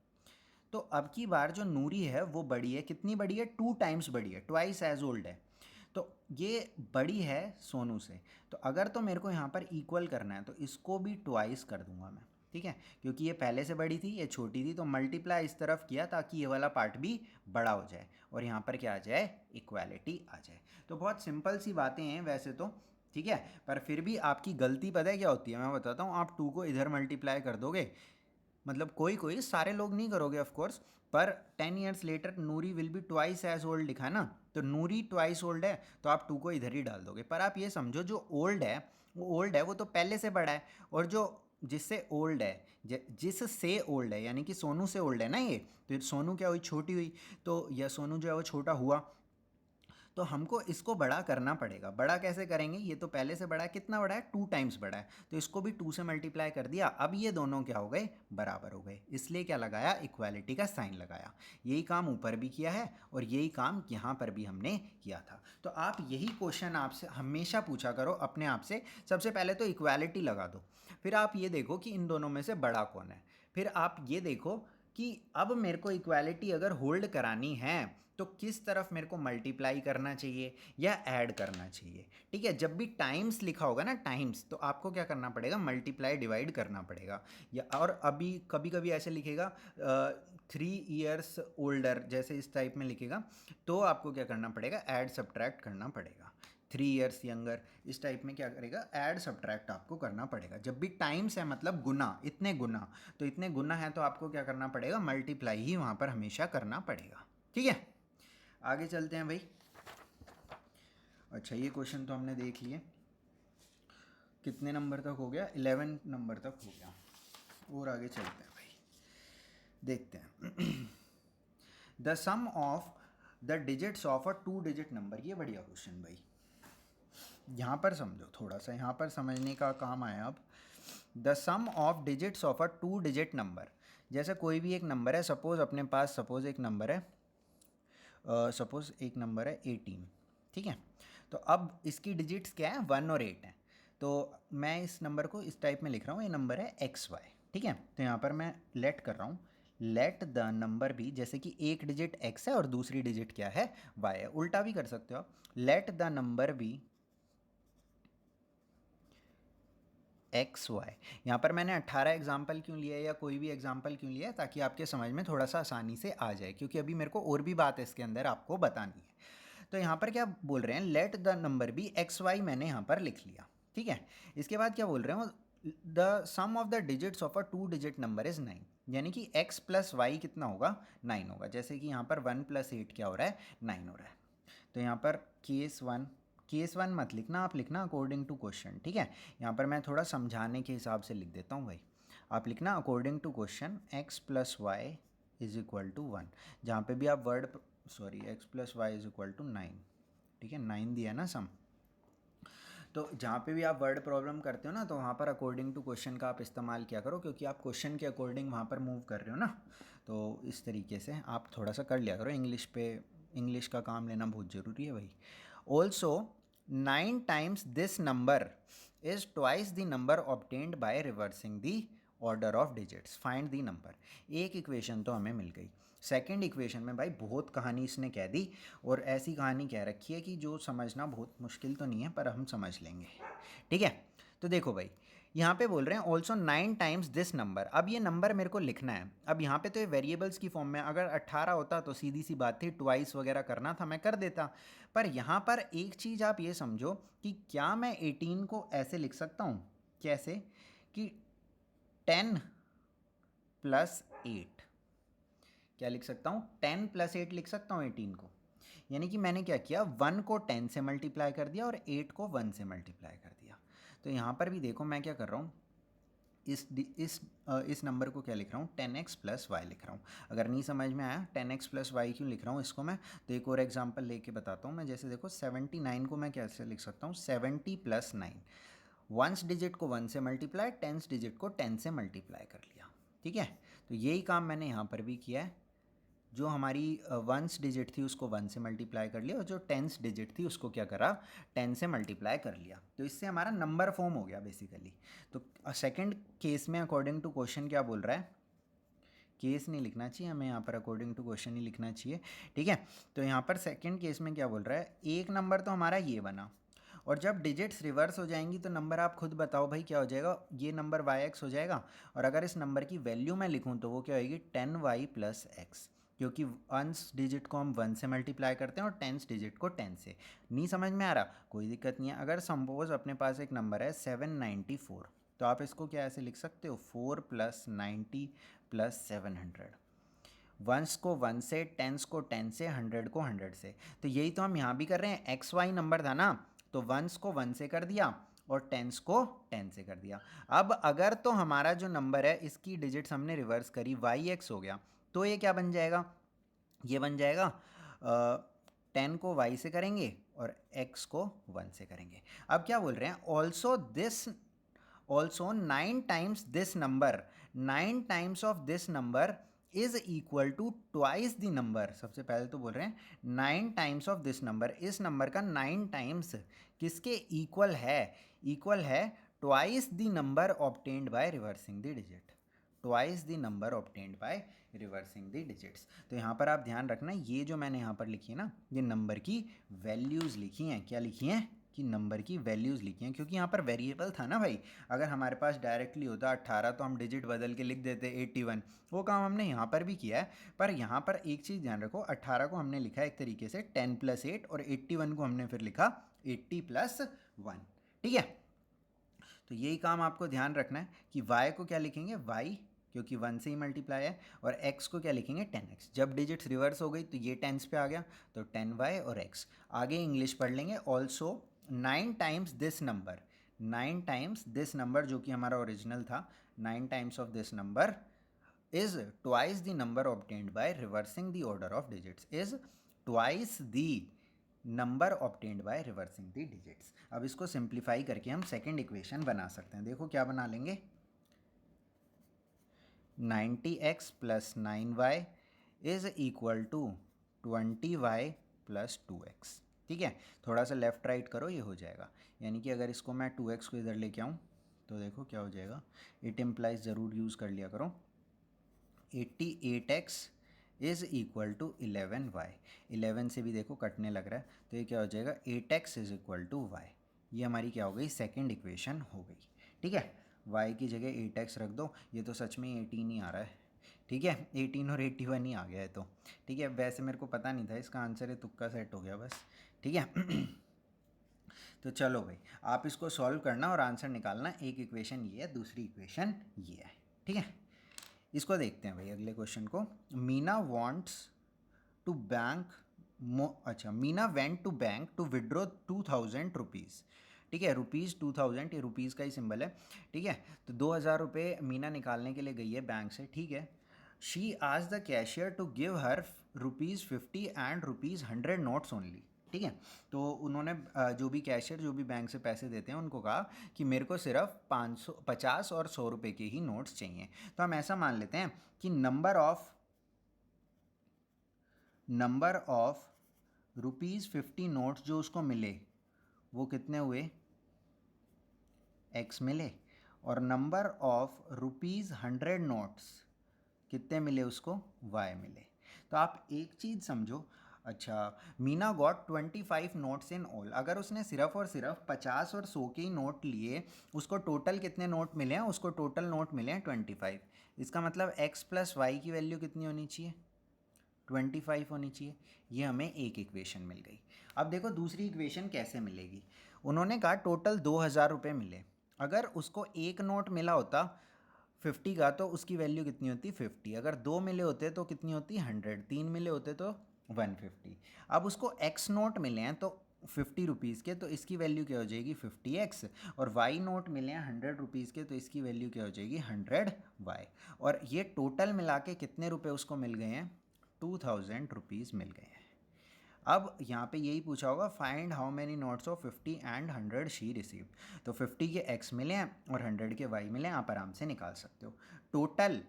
तो अब की बार जो नूरी है वो बड़ी है, कितनी बड़ी है, 2 टाइम्स बड़ी है, ट्वाइस एज ओल्ड है। तो ये बड़ी है सोनू से। तो अगर तो मेरे को यहाँ पर इक्वल करना है तो इसको भी ट्वाइस कर दूंगा मैं। ठीक है, क्योंकि ये पहले से बड़ी थी ये छोटी थी, तो मल्टीप्लाई इस तरफ किया ताकि ये वाला पार्ट भी बड़ा हो जाए और यहाँ पर क्या आ जाए, इक्वालिटी आ जाए। तो बहुत सिंपल सी बातें हैं वैसे तो। ठीक है, पर फिर भी आपकी गलती पता है क्या होती है, मैं बताता हूँ। आप 2 को इधर मल्टीप्लाई कर दोगे, मतलब कोई कोई, सारे लोग नहीं करोगे ऑफ कोर्स, पर 10 years later Noori will be twice as old लिखा है ना, तो नूरी ट्वाइस ओल्ड है तो आप 2 को इधर ही डाल दोगे। पर आप ये समझो जो ओल्ड है वो तो पहले से बड़ा है, और जो जिससे ओल्ड है, जिससे ओल्ड है यानी कि सोनू से ओल्ड है ना ये, तो सोनू क्या हुई, छोटी हुई, तो यह सोनू जो है वो छोटा हुआ। तो हमको इसको बड़ा करना पड़ेगा। बड़ा कैसे करेंगे, ये तो पहले से बड़ा है, कितना बड़ा है, 2 टाइम्स बड़ा है, तो इसको भी 2 से मल्टीप्लाई कर दिया। अब ये दोनों क्या हो गए, बराबर हो गए, इसलिए क्या लगाया, इक्वालिटी का साइन लगाया। यही काम ऊपर भी किया है और यही काम यहाँ पर भी हमने किया था। तो आप यही क्वेश्चन आपसे हमेशा पूछा करो अपने आप से। सबसे पहले तो इक्वालिटी लगा दो, फिर आप ये देखो कि इन दोनों में से बड़ा कौन है, फिर आप ये देखो कि अब मेरे को इक्वालिटी अगर होल्ड करानी है तो किस तरफ मेरे को मल्टीप्लाई करना चाहिए या ऐड करना चाहिए। ठीक है, जब भी टाइम्स लिखा होगा ना, टाइम्स, तो आपको क्या करना पड़ेगा, मल्टीप्लाई डिवाइड करना पड़ेगा। या और अभी कभी कभी ऐसे लिखेगा 3 years ओल्डर, जैसे इस टाइप में लिखेगा, तो आपको क्या करना पड़ेगा, ऐड सब्ट्रैक्ट करना पड़ेगा। 3 years यंगर, इस टाइप में क्या करेगा, ऐड सब्ट्रैक्ट आपको करना पड़ेगा। जब भी टाइम्स है मतलब गुना, इतने गुना, तो इतने गुना है तो आपको क्या करना पड़ेगा, मल्टीप्लाई ही वहाँ पर हमेशा करना पड़ेगा। ठीक है, आगे चलते हैं भाई। अच्छा, ये क्वेश्चन तो हमने देख लिए, कितने नंबर तक हो गया, 11 नंबर तक हो गया, और आगे चलते हैं भाई, देखते हैं। The sum of the digits of a 2 digit number, ये बढ़िया क्वेश्चन भाई, यहाँ पर समझो थोड़ा सा, यहाँ पर समझने का काम आया अब। The sum of digits of a 2 digit number, जैसे कोई भी एक नंबर है, सपोज अपने पास, सपोज एक नंबर है, सपोज एक नंबर है 18। ठीक है, तो अब इसकी डिजिट्स क्या है, 1 और 8 है। तो मैं इस नंबर को इस टाइप में लिख रहा हूँ, ये नंबर है XY। ठीक है, तो यहाँ पर मैं लेट कर रहा हूँ, लेट द नंबर भी, जैसे कि एक डिजिट X है और दूसरी डिजिट क्या है, Y है, उल्टा भी कर सकते हो आप, लेट द नंबर भी XY। यहाँ पर मैंने 18 एग्जाम्पल क्यों लिया है या कोई भी एग्जाम्पल क्यों लिया है, ताकि आपके समझ में थोड़ा सा आसानी से आ जाए, क्योंकि अभी मेरे को और भी बात है इसके अंदर आपको बतानी है। तो यहाँ पर क्या बोल रहे हैं, लेट द नंबर भी XY, मैंने यहाँ पर लिख लिया। ठीक है, इसके बाद क्या बोल रहे हैं, the sum of the digits of a 2 digit number is 9, यानी कि X + Y कितना होगा, 9 होगा। जैसे कि यहाँ पर 1 + 8 क्या हो रहा है, 9 हो रहा है। तो यहाँ पर केस 1, केस 1 मत लिखना, आप लिखना अकॉर्डिंग टू क्वेश्चन, ठीक है। यहाँ पर मैं थोड़ा समझाने के हिसाब से लिख देता हूँ भाई। आप लिखना according to question x + y = 1, जहाँ पे भी आप वर्ड x + y = 9, ठीक है, 9 दिया ना सम। तो जहाँ पे भी आप वर्ड प्रॉब्लम करते हो ना, तो वहाँ पर अकॉर्डिंग टू क्वेश्चन का आप इस्तेमाल किया करो, क्योंकि आप क्वेश्चन के अकॉर्डिंग वहाँ पर मूव कर रहे हो ना। तो इस तरीके से आप थोड़ा सा कर लिया करो। इंग्लिश का काम लेना बहुत ज़रूरी है भाई। Also 9 times this number is twice the number obtained by reversing the order of digits. Find the number. एक इक्वेशन तो हमें मिल गई। सेकेंड इक्वेशन में भाई बहुत कहानी इसने कह दी, और ऐसी कहानी कह रखी है कि जो समझना बहुत मुश्किल तो नहीं है, पर हम समझ लेंगे, ठीक है। तो देखो भाई, यहाँ पे बोल रहे हैं ऑल्सो 9 times दिस नंबर। अब ये नंबर मेरे को लिखना है। अब यहाँ पे तो ये वेरिएबल्स की फॉर्म में, अगर 18 होता तो सीधी सी बात थी, ट्वाइस वगैरह करना था, मैं कर देता। पर यहाँ पर एक चीज़ आप ये समझो कि क्या मैं 18 को ऐसे लिख सकता हूँ, कैसे कि 10 + 8, क्या लिख सकता हूँ, 10 + 8 लिख सकता हूँ 18 को। यानी कि मैंने क्या किया, 1 को 10 से मल्टीप्लाई कर दिया और 8 को 1 से मल्टीप्लाई कर दिया। तो यहाँ पर भी देखो मैं क्या कर रहा हूँ, इस नंबर को क्या लिख रहा हूँ, 10x + y लिख रहा हूँ। अगर नहीं समझ में आया 10x + y क्यों लिख रहा हूँ इसको मैं, तो एक और एग्जांपल लेके बताता हूँ मैं। जैसे देखो 79 को मैं कैसे लिख सकता हूँ, 70 + 9। वंस डिजिट को 1 से मल्टीप्लाई, टेंस डिजिट को 10 से मल्टीप्लाई कर लिया, ठीक है। तो यही काम मैंने यहाँ पर भी किया है। जो हमारी वंस डिजिट थी उसको 1 से मल्टीप्लाई कर लिया, और जो टेंस डिजिट थी उसको क्या करा, 10 से मल्टीप्लाई कर लिया। तो इससे हमारा नंबर फॉर्म हो गया बेसिकली। तो सेकंड केस में अकॉर्डिंग टू क्वेश्चन क्या बोल रहा है, केस नहीं लिखना चाहिए हमें यहाँ पर, अकॉर्डिंग टू क्वेश्चन ही लिखना चाहिए, ठीक है। तो यहाँ पर सेकंड केस में क्या बोल रहा है, एक नंबर तो हमारा ये बना, और जब डिजिट्स रिवर्स हो जाएंगी तो नंबर आप खुद बताओ भाई क्या हो जाएगा, ये नंबर yx हो जाएगा। और अगर इस नंबर की वैल्यू मैं लिखूं तो वो क्या होगी, 10y + x, क्योंकि वंस डिजिट को हम 1 से मल्टीप्लाई करते हैं और टेंस डिजिट को 10 से। नहीं समझ में आ रहा, कोई दिक्कत नहीं है। अगर सपोज अपने पास एक नंबर है 794, तो आप इसको क्या ऐसे लिख सकते हो, 4 + 90 + 700। वंस को 1 से, टेंस को 10 से, 100 को 100 से। तो यही तो हम यहाँ भी कर रहे हैं। एक्स वाई नंबर था ना, तो वंस को 1 से कर दिया और टेंस को 10 से कर दिया। अब अगर तो हमारा जो नंबर है इसकी डिजिट्स हमने रिवर्स करी, वाई एक्स हो गया, तो ये क्या बन जाएगा, ये बन जाएगा 10 को y से करेंगे और x को 1 से करेंगे। अब क्या बोल रहे हैं, also 9 times this number, 9 times of this number is equal to twice the number. सबसे पहले तो बोल रहे हैं 9 times ऑफ दिस नंबर, इस नंबर का 9 times किसके इक्वल है twice the number obtained by reversing the digit, twice the number obtained by reversing the digits. तो यहाँ पर आप ध्यान रखना, ये जो मैंने यहाँ पर लिखी है ना, ये नंबर की वैल्यूज़ लिखी हैं। क्या लिखी हैं, कि नंबर की वैल्यूज़ लिखी हैं, क्योंकि यहाँ पर वेरिएबल था ना भाई। अगर हमारे पास डायरेक्टली होता 18 तो हम डिजिट बदल के लिख देते 81, वो काम हमने यहाँ पर भी किया है। पर यहाँ पर एक चीज़ ध्यान रखो, 18 को हमने लिखा एक तरीके से 10 + 8, और 81 को हमने फिर लिखा 80 + 1, ठीक है। तो यही काम आपको ध्यान रखना है कि y को क्या लिखेंगे, y, क्योंकि 1 से ही मल्टीप्लाई है, और x को क्या लिखेंगे, 10x। जब डिजिट्स रिवर्स हो गई तो ये 10s पे आ गया, तो 10y और x। आगे इंग्लिश पढ़ लेंगे। Also 9 times this number, 9 times this number जो कि हमारा ओरिजिनल था, 9 times of this number is twice the number obtained by reversing the order of digits, is twice the number obtained by reversing the digits. अब इसको simplify करके हम second equation बना सकते हैं। देखो क्या बना लेंगे, 90x + 9y is equal to 20y + 2x, ठीक है। थोड़ा सा लेफ्ट राइट करो, ये हो जाएगा। यानी कि अगर इसको मैं 2x को इधर लेके आऊँ तो देखो क्या हो जाएगा, इट इम्प्लाइज ज़रूर यूज़ कर लिया करो। 88x is equal to 11y, 11 से भी देखो कटने लग रहा है, तो ये क्या हो जाएगा, 8x is equal to y। ये हमारी क्या हो गई, सेकंड इक्वेशन हो गई, ठीक है। y की जगह 8x रख दो, ये तो सच में 18 ही आ रहा है, ठीक है, 18 और 81 ही आ गया है, तो ठीक है। वैसे मेरे को पता नहीं था इसका आंसर है, तुक्का सेट हो गया बस, ठीक है। तो चलो भाई, आप इसको सॉल्व करना और आंसर निकालना। एक इक्वेशन ये है, दूसरी इक्वेशन ये है, ठीक है। इसको देखते हैं भाई, अगले क्वेश्चन को। मीना वांट्स टू बैंक अच्छा, Meena went to bank to withdraw 2000 rupees. ठीक है, ₹2000, ये रुपीज़ का ही सिंबल है। ठीक है, तो 2000 रुपये मीना निकालने के लिए गई है बैंक से। ठीक है, she ask the cashier to give her ₹50 and ₹100 notes only. ठीक है, तो उन्होंने जो भी कैशियर, जो भी बैंक से पैसे देते हैं, उनको कहा कि मेरे को सिर्फ 550 और 100 रुपये के ही नोट्स चाहिए। तो हम ऐसा मान लेते हैं कि नंबर ऑफ ₹50 नोट्स जो उसको मिले वो कितने हुए, x मिले, और नंबर ऑफ ₹100 नोट्स कितने मिले उसको, y मिले। तो आप एक चीज़ समझो, अच्छा, Meena got 25 notes in all. अगर उसने सिर्फ और सिर्फ 50 और 100 के ही नोट लिए, उसको टोटल कितने नोट मिले हैं, उसको टोटल नोट मिले हैं 25। इसका मतलब x प्लस वाई की वैल्यू कितनी होनी चाहिए, 25 होनी चाहिए। ये हमें एक इक्वेशन मिल गई। अब देखो दूसरी इक्वेशन कैसे मिलेगी। उन्होंने कहा टोटल 2000 रुपये मिले, अगर उसको एक नोट मिला होता 50 का तो उसकी वैल्यू कितनी होती 50, अगर दो मिले होते तो कितनी होती 100, तीन मिले होते तो 150। अब उसको एक्स नोट मिले हैं तो 50 रुपीज़ के, तो इसकी वैल्यू क्या हो जाएगी 50x, और वाई नोट मिले हैं 100 रुपीज़ के, तो इसकी वैल्यू क्या हो जाएगी 100y। और ये टोटल मिला के कितने रुपए उसको मिल गए हैं, 2000 रुपीज़ मिल गए हैं। अब यहाँ पे यही पूछा होगा find how many notes of 50 and 100 she receive. तो 50 के x मिले हैं और 100 के y मिले हैं, आप आराम से निकाल सकते हो। टोटल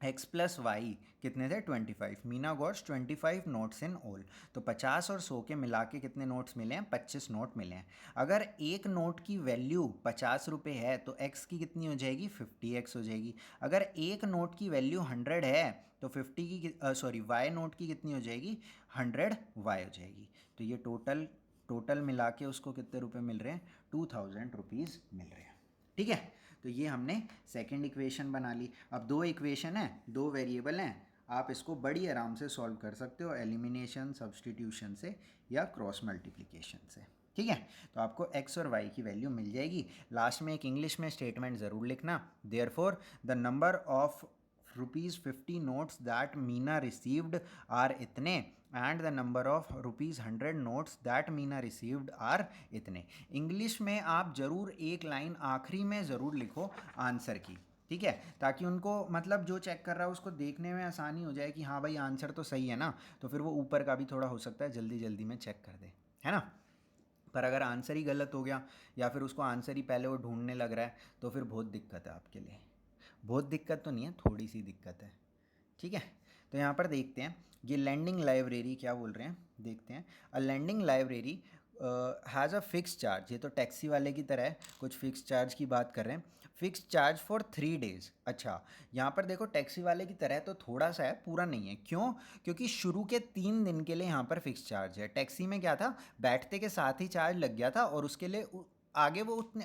x प्लस वाई कितने थे 25। Meena gots 25 notes in all. तो 50 और 100 के मिला के कितने नोट्स मिले हैं, 25 नोट मिले हैं। अगर एक नोट की वैल्यू 50 रुपये है तो x की कितनी हो जाएगी 50x हो जाएगी। अगर एक नोट की वैल्यू 100 है तो 50 की y नोट की कितनी हो जाएगी 100y हो जाएगी। तो ये टोटल मिला के उसको कितने रुपए मिल रहे हैं, 2000 रुपीज़ मिल रहे हैं। ठीक है, तो ये हमने सेकंड इक्वेशन बना ली। अब दो इक्वेशन है, दो वेरिएबल हैं, आप इसको बड़ी आराम से सॉल्व कर सकते हो एलिमिनेशन, सब्स्टिट्यूशन से या क्रॉस मल्टीप्लिकेशन से। ठीक है, तो आपको x और y की वैल्यू मिल जाएगी। लास्ट में एक इंग्लिश में स्टेटमेंट ज़रूर लिखना, therefore the number of ₹50 notes that Meena received are इतने and the number of ₹100 notes that Meena received are इतने। इंग्लिश में आप ज़रूर एक लाइन आखिरी में ज़रूर लिखो आंसर की। ठीक है, ताकि उनको मतलब जो चेक कर रहा है उसको देखने में आसानी हो जाए कि हाँ भाई आंसर तो सही है ना, तो फिर वो ऊपर का भी थोड़ा हो सकता है जल्दी जल्दी में चेक कर दे, है ना। पर अगर आंसर ही गलत हो गया या फिर उसको आंसर ही पहले वो ढूंढने लग रहा है तो फिर बहुत दिक्कत है आपके लिए। बहुत दिक्कत तो नहीं है, थोड़ी सी दिक्कत है। ठीक है, तो यहाँ पर देखते हैं ये लैंडिंग लाइब्रेरी क्या बोल रहे हैं, देखते हैं। A lending library has a fix charge, ये तो टैक्सी वाले की तरह है, कुछ फिक्स चार्ज की बात कर रहे हैं। Fix charge for 3 days। अच्छा, यहाँ पर देखो टैक्सी वाले की तरह तो थोड़ा सा है, पूरा नहीं है। क्यों, क्योंकि शुरू के 3 दिन के लिए यहाँ पर फिक्स चार्ज है। टैक्सी में क्या था, बैठते के साथ ही चार्ज लग गया था और उसके लिए आगे वो उतने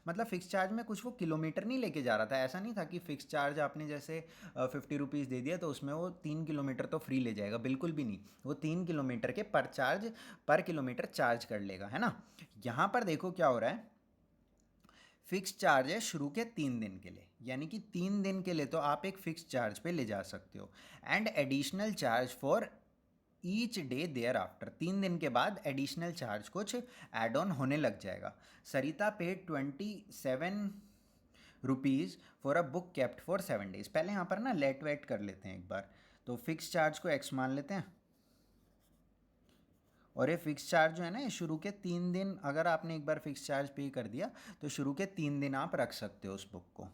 मतलब फिक्स चार्ज में कुछ वो किलोमीटर नहीं लेके जा रहा था। ऐसा नहीं था कि फिक्स चार्ज आपने जैसे 50 रुपीज़ दे दिया तो उसमें वो 3 किलोमीटर तो फ्री ले जाएगा, बिल्कुल भी नहीं। वो 3 किलोमीटर के पर किलोमीटर चार्ज कर लेगा, है ना। यहाँ पर देखो क्या हो रहा है, फिक्स चार्ज है शुरू के 3 दिन के लिए, यानी कि 3 दिन के लिए तो आप एक फिक्स चार्ज पे ले जा सकते हो। And additional charge for each day thereafter, 3 दिन के बाद एडिशनल चार्ज कुछ एड ऑन होने लग जाएगा। Sarita paid 27 rupees for a book kept for 7 days। पहले यहाँ पर ना लेट वेट कर लेते हैं एक बार, तो फिक्स चार्ज को एक्स मान लेते हैं, और ये फिक्स चार्ज जो है ना, ये शुरू के 3 दिन अगर आपने एक बार फिक्स चार्ज पे कर दिया तो शुरू के 3 दिन आप रख सकते हो उस बुक को,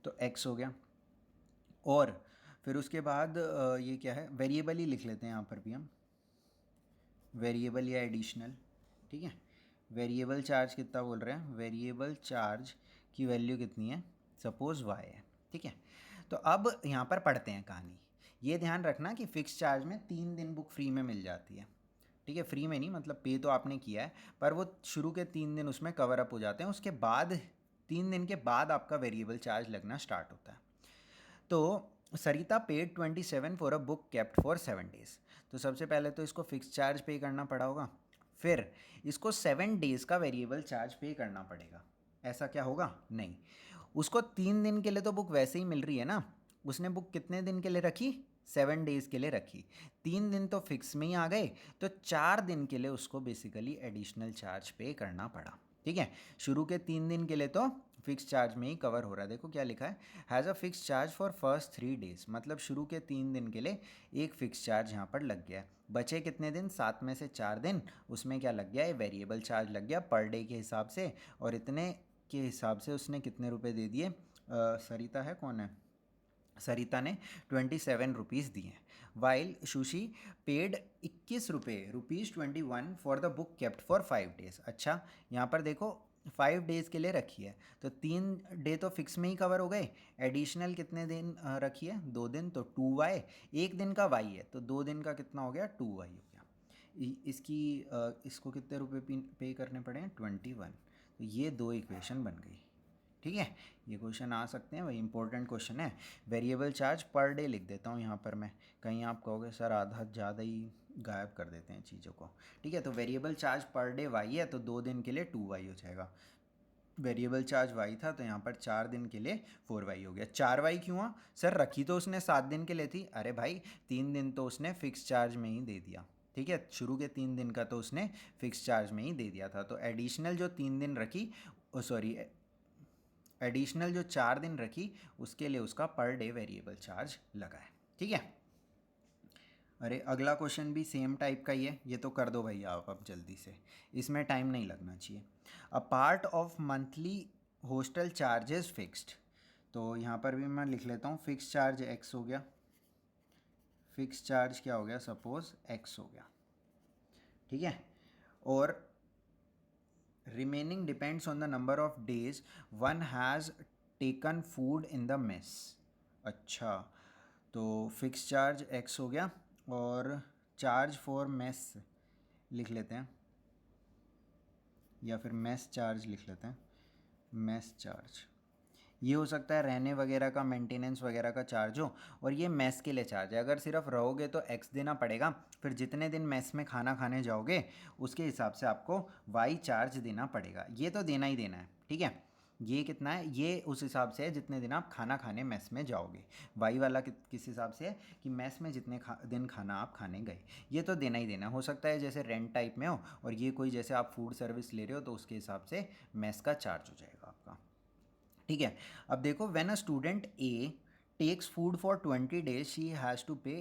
तो एक्स हो गया। और फिर उसके बाद ये क्या है, वेरिएबल ही लिख लेते हैं यहाँ पर भी हम, वेरिएबल या एडिशनल। ठीक है, वेरिएबल चार्ज कितना बोल रहे हैं, वेरिएबल चार्ज की वैल्यू कितनी है, सपोज़ वाई है। ठीक है, तो अब यहाँ पर पढ़ते हैं कहानी। ये ध्यान रखना कि फ़िक्स चार्ज में 3 दिन बुक फ्री में मिल जाती है। ठीक है, फ्री में नहीं मतलब पे तो आपने किया है, पर वो शुरू के 3 दिन उसमें कवर अप हो जाते हैं, उसके बाद 3 दिन के बाद आपका वेरिएबल चार्ज लगना स्टार्ट होता है। तो Sarita paid 27 for a book kept for 7 days। तो सबसे पहले तो इसको फिक्स चार्ज पे करना पड़ा होगा, फिर इसको 7 days का वेरिएबल चार्ज पे करना पड़ेगा। ऐसा क्या होगा, नहीं, उसको 3 दिन के लिए तो बुक वैसे ही मिल रही है ना। उसने बुक कितने दिन के लिए रखी, 7 डेज़ के लिए रखी, 3 दिन तो फिक्स में ही आ गए, तो 4 दिन के लिए उसको बेसिकली एडिशनल चार्ज पे करना पड़ा। ठीक है, शुरू के 3 दिन के लिए तो फिक्स चार्ज में ही कवर हो रहा है। देखो क्या लिखा है, has a fix charge for first 3 days, मतलब शुरू के 3 दिन के लिए एक फिक्स चार्ज यहाँ पर लग गया है। बचे कितने दिन, 7 में से 4 दिन, उसमें क्या लग गया, ये वेरिएबल चार्ज लग गया पर डे के हिसाब से, और इतने के हिसाब से उसने कितने रुपए दे दिए, सरिता है, कौन है, सरिता ने 27 रुपीज़ दिए हैं। वाइल सुशी पेड 21 रुपये, ₹21 for the book kept for 5 days. अच्छा, यहाँ पर देखो 5 डेज़ के लिए रखी है, तो 3 डे तो फिक्स में ही कवर हो गए, एडिशनल कितने दिन रखी है, 2 दिन, तो 2y, एक दिन का y है, तो 2 दिन का कितना हो गया, 2y हो गया। इसकी इसको कितने रुपए पे करने पड़े हैं, 21, तो ये 2 इक्वेशन बन गई। ठीक है, ये क्वेश्चन आ सकते हैं, वही इंपॉर्टेंट क्वेश्चन है। वेरिएबल चार्ज पर डे लिख देता हूँ यहाँ पर मैं, कहीं आप कहोगे सर आधा ज़्यादा ही गायब कर देते हैं चीज़ों को। ठीक है, तो variable charge per day y है, तो 2 दिन के लिए 2y हो जाएगा। वेरिएबल चार्ज वाई था, तो यहाँ पर 4 दिन के लिए 4y हो गया। 4y क्यों हुआ सर, रखी तो उसने 7 दिन के लिए थी, अरे भाई 3 दिन तो उसने फिक्स चार्ज में ही दे दिया। ठीक है, शुरू के 3 दिन का तो उसने फिक्स चार्ज में ही दे दिया था, तो एडिशनल जो 3 दिन रखी, सॉरी एडिशनल जो 4 दिन रखी, उसके लिए उसका पर डे वेरिएबल चार्ज लगा है। ठीक है, अरे अगला क्वेश्चन भी सेम टाइप का ही है, ये तो कर दो भैया आप अब जल्दी से, इसमें टाइम नहीं लगना चाहिए। A part of monthly hostel charges fixed, तो यहाँ पर भी मैं लिख लेता हूँ, फिक्स चार्ज एक्स हो गया, फिक्स चार्ज क्या हो गया, सपोज एक्स हो गया। ठीक है, और remaining depends on the number of days one has taken food in the mess. अच्छा, तो फिक्स चार्ज एक्स हो गया, और चार्ज फॉर मेस लिख लेते हैं, या फिर मेस चार्ज लिख लेते हैं, मेस चार्ज ये हो सकता है रहने वगैरह का, मेंटेनेंस वगैरह का चार्ज हो, और ये मेस के लिए चार्ज है। अगर सिर्फ रहोगे तो एक्स देना पड़ेगा, फिर जितने दिन मेस में खाना खाने जाओगे उसके हिसाब से आपको वाई चार्ज देना पड़ेगा, ये तो देना ही देना है। ठीक है, ये कितना है, ये उस हिसाब से है जितने दिन आप खाना खाने मेस में जाओगे, वाई वाला किस हिसाब से है कि मेस में जितने दिन खाना आप खाने गए, ये तो देना ही देना। हो सकता है जैसे रेंट टाइप में हो, और ये कोई जैसे आप फूड सर्विस ले रहे हो, तो उसके हिसाब से मेस का चार्ज हो जाएगा आपका। ठीक है, अब देखो, when a student A takes food for 20 days she has to pay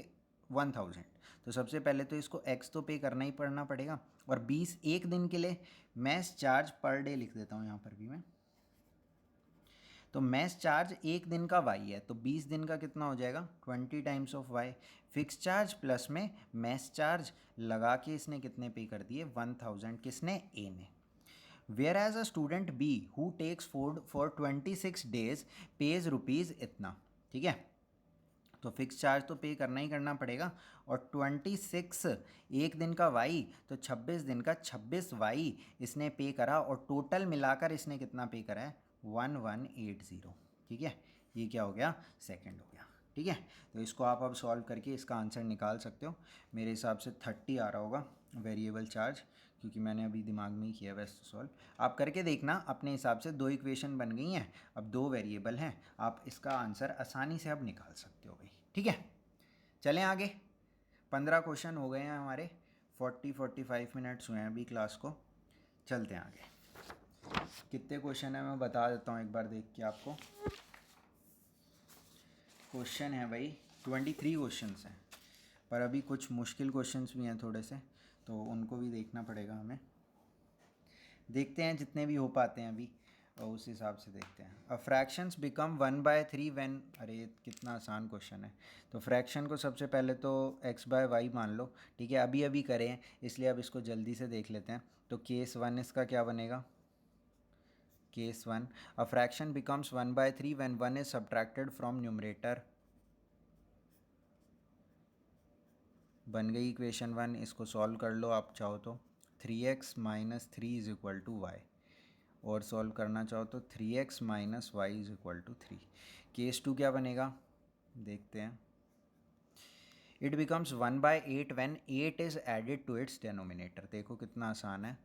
1000, तो सबसे पहले तो इसको एक्स तो पे करना ही पड़ना पड़ेगा, और 20 एक दिन के लिए मैस चार्ज पर डे लिख देता हूँ यहाँ पर भी मैं, तो मैस चार्ज एक दिन का वाई है, तो 20 दिन का कितना हो जाएगा, 20 times of y, fix charge plus में मैस चार्ज लगा के इसने कितने पे कर दिए, 1000, किसने, ए ने। Whereas a student B who takes food for 26 days pays rupees इतना। ठीक है, तो फिक्स चार्ज तो पे करना ही करना पड़ेगा, और 26 एक दिन का वाई, तो 26 दिन का 26 वाई इसने पे करा, और टोटल मिलाकर इसने कितना पे करा है, 1180। ठीक है, ये क्या हो गया, सेकंड हो गया। ठीक है, तो इसको आप अब सॉल्व करके इसका आंसर निकाल सकते हो। मेरे हिसाब से 30 आ रहा होगा वेरिएबल चार्ज, क्योंकि मैंने अभी दिमाग में ही किया वैसे तो सॉल्व। आप करके देखना अपने हिसाब से, 2 इक्वेशन बन गई हैं, अब 2 वेरिएबल हैं, आप इसका आंसर आसानी से अब निकाल सकते हो भाई। ठीक है, चलें आगे। 15 क्वेश्चन हो गए हैं हमारे, 45 मिनट्स हुए हैं अभी क्लास को, चलते हैं आगे। कितने क्वेश्चन है मैं बता देता हूँ एक बार देख के आपको। क्वेश्चन है भाई 23 क्वेश्चंस हैं, पर अभी कुछ मुश्किल क्वेश्चंस भी हैं थोड़े से, तो उनको भी देखना पड़ेगा हमें। देखते हैं जितने भी हो पाते हैं अभी, और उस हिसाब से देखते हैं। अ फ्रैक्शंस बिकम 1/3 व्हेन, अरे ये कितना आसान क्वेश्चन है। तो फ्रैक्शन को सबसे पहले तो x/y मान लो। ठीक है, अभी अभी करें इसलिए अब इसको जल्दी से देख लेते हैं। तो केस 1 इसका क्या बनेगा, case 1, a fraction becomes 1/3 when 1 is subtracted from numerator. बन गई इक्वेशन 1, इसको सॉल्व कर लो आप चाहो तो। 3x minus 3 is equal to y, और सॉल्व करना चाहो तो 3x minus y is equal to 3। Case 2 क्या बनेगा, देखते हैं। It becomes 1/8 when 8 is added to its denominator. देखो कितना आसान है,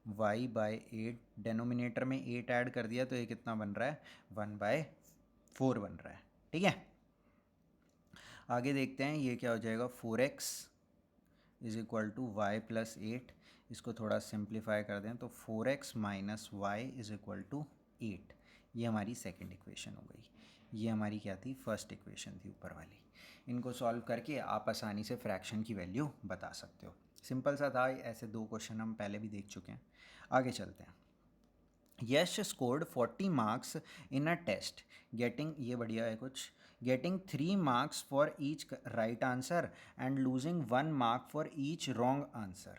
y/8, डेनोमिनेटर में 8 ऐड कर दिया, तो ये कितना बन रहा है, 1/4 बन रहा है। ठीक है, आगे देखते हैं ये क्या हो जाएगा, 4x is equal to y plus 8। इसको थोड़ा सिंप्लीफाई कर दें तो 4x minus y is equal to 8। ये हमारी सेकंड इक्वेशन हो गई। ये हमारी क्या थी, फर्स्ट इक्वेशन थी ऊपर वाली। इनको सॉल्व करके आप आसानी से फ्रैक्शन की वैल्यू बता सकते हो। सिंपल सा था, ऐसे 2 क्वेश्चन हम पहले भी देख चुके हैं। आगे चलते हैं। Yash scored 40 marks in a test getting, ये बढ़िया है कुछ, getting 3 marks for each right answer and losing 1 mark for each wrong answer.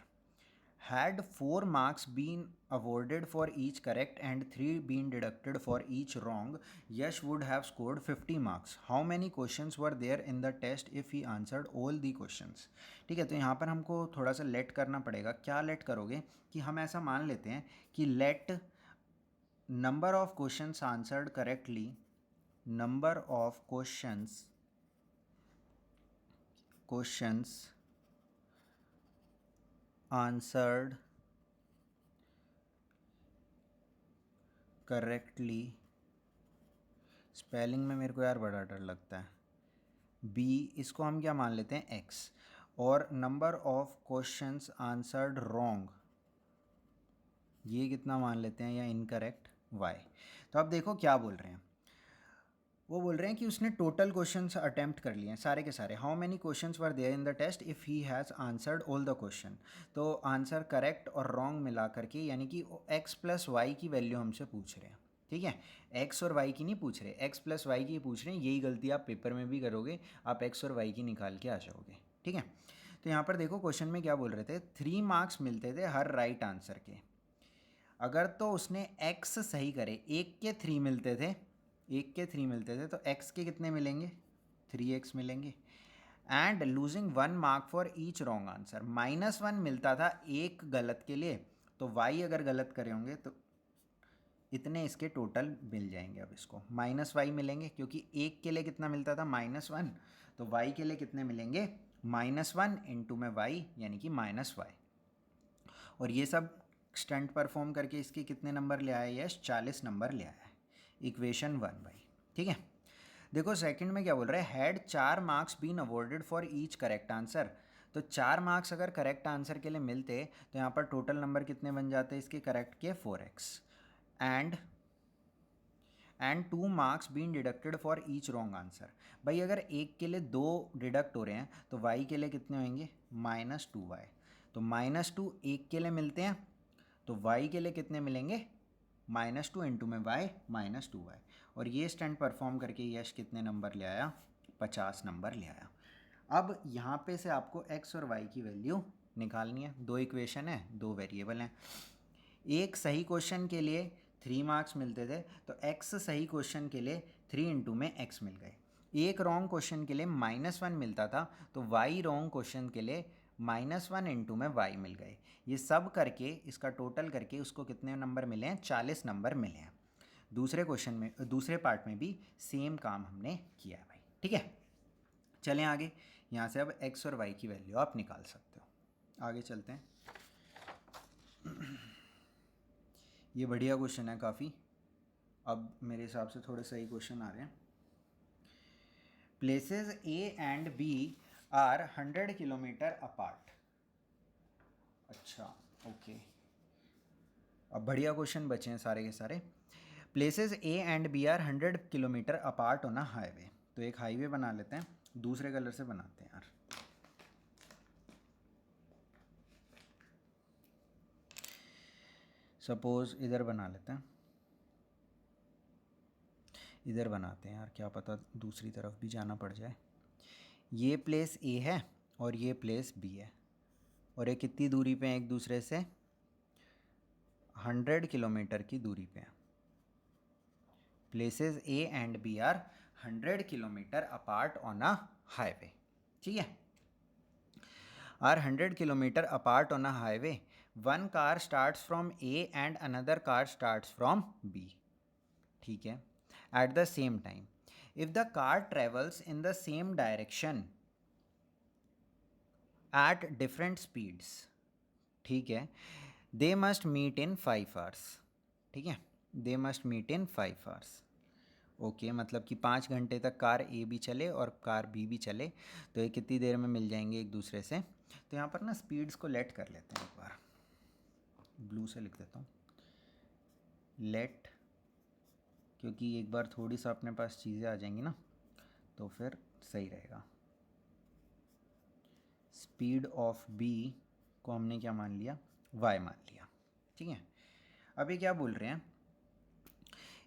Had 4 marks been awarded for each correct and 3 been deducted for each wrong, Yash would have scored 50 marks. How many questions were there in the test if he answered all the questions? ठीक है, तो यहाँ पर हमको थोड़ा सा late करना पड़ेगा। क्या लेट करोगे कि हम ऐसा मान लेते हैं कि let number of questions answered correctly, number of questions answered correctly, spelling में मेरे को यार बड़ा डर लगता है, बी, इसको हम क्या मान लेते हैं, एक्स, और number of questions answered wrong, ये कितना मान लेते हैं या इनकरेक्ट, वाई। तो अब देखो क्या बोल रहे हैं, वो बोल रहे हैं कि उसने टोटल क्वेश्चंस अटेम्प्ट कर लिए हैं सारे के सारे। How many questions were there in the test if he has answered all the question. तो आंसर करेक्ट और रॉन्ग मिला करके, यानी कि एक्स प्लस वाई की वैल्यू हमसे पूछ रहे हैं। ठीक है, एक्स और वाई की नहीं पूछ रहे, एक्स प्लस वाई की पूछ रहे हैं। यही गलती आप पेपर में भी करोगे, आप एक्स और वाई की निकाल के आ जाओगे। ठीक है, तो यहाँ पर देखो क्वेश्चन में क्या बोल रहे थे, 3 मार्क्स मिलते थे हर राइट आंसर के। अगर तो उसने एक्स सही करे, एक के 3 मिलते थे, एक के 3 मिलते थे, तो एक्स के कितने मिलेंगे, 3x मिलेंगे। And losing 1 mark for each wrong answer, -1 मिलता था एक गलत के लिए, तो y अगर गलत करे होंगे तो इतने इसके टोटल मिल जाएंगे। अब इसको -y मिलेंगे, क्योंकि एक के लिए कितना मिलता था, -1, तो y के लिए कितने मिलेंगे, -1 इंटू में y, यानी कि -y। और ये सब स्टंट परफॉर्म करके इसके कितने नंबर ले आया, यश 40 नंबर ले आया है। इक्वेशन 1 भाई। ठीक है, देखो सेकंड में क्या बोल रहा है, had 4 marks been awarded for each correct answer. तो 4 मार्क्स अगर करेक्ट आंसर के लिए मिलते तो यहाँ पर टोटल नंबर कितने बन जाते इसके करेक्ट के, 4x। And 2 marks been deducted for each wrong answer. भाई अगर एक के लिए 2 डिडक्ट हो रहे हैं तो y के लिए कितने होंगे, -2y। तो -2 एक के लिए मिलते हैं, तो y के लिए कितने मिलेंगे, -2 इंटू में y, -2y। और ये स्टंट परफॉर्म करके यश कितने नंबर ले आया, 50 नंबर ले आया। अब यहाँ पे से आपको x और y की वैल्यू निकालनी है। 2 इक्वेशन है, 2 वेरिएबल हैं। एक सही क्वेश्चन के लिए 3 मार्क्स मिलते थे, तो x सही क्वेश्चन के लिए 3 इंटू में x मिल गए। एक रॉन्ग क्वेश्चन के लिए -1 मिलता था, तो y रॉन्ग क्वेश्चन के लिए -1 इंटू में y मिल गए। ये सब करके इसका टोटल करके उसको कितने नंबर मिले हैं, 40 नंबर मिले हैं। दूसरे क्वेश्चन में, दूसरे पार्ट में भी सेम काम हमने किया है भाई। ठीक है, चलें आगे। यहाँ से अब x और y की वैल्यू आप निकाल सकते हो। आगे चलते हैं। ये बढ़िया क्वेश्चन है काफ़ी, अब मेरे हिसाब से थोड़े सही क्वेश्चन आ रहे हैं। Places A and B are 100 kilometres apart. अच्छा, ओके, अब बढ़िया क्वेश्चन बचे हैं सारे के सारे। Places A and B are 100 kilometres apart on a highway. तो एक हाईवे बना लेते हैं, दूसरे कलर से बनाते हैं यार। सपोज इधर बना लेते हैं, इधर बनाते हैं यार, क्या पता दूसरी तरफ भी जाना पड़ जाए। ये प्लेस A है और ये प्लेस B है, और ये कितनी दूरी पे हैं एक दूसरे से, 100 किलोमीटर की दूरी पे हैं। Places A and B are 100 kilometres apart on a highway. ठीक है, are 100 kilometres apart on a highway, one car starts from A and another car starts from B। ठीक है, at the same time if the car travels in the same direction at different speeds, ठीक है, they must meet in 5 hours. ठीक है, they must meet in 5 hours. Okay, मतलब कि 5 घंटे तक कार ए भी चले और कार बी भी चले, तो ये कितनी देर में मिल जाएंगे एक दूसरे से। तो यहाँ पर ना स्पीड्स को लेट कर लेते हैं, एक बार ब्लू से लिख देता हूँ लेट, क्योंकि एक बार थोड़ी सा अपने पास चीज़ें आ जाएंगी ना तो फिर सही रहेगा। स्पीड ऑफ बी को हमने क्या मान लिया, वाई मान लिया, ठीक है। अभी क्या बोल रहे हैं,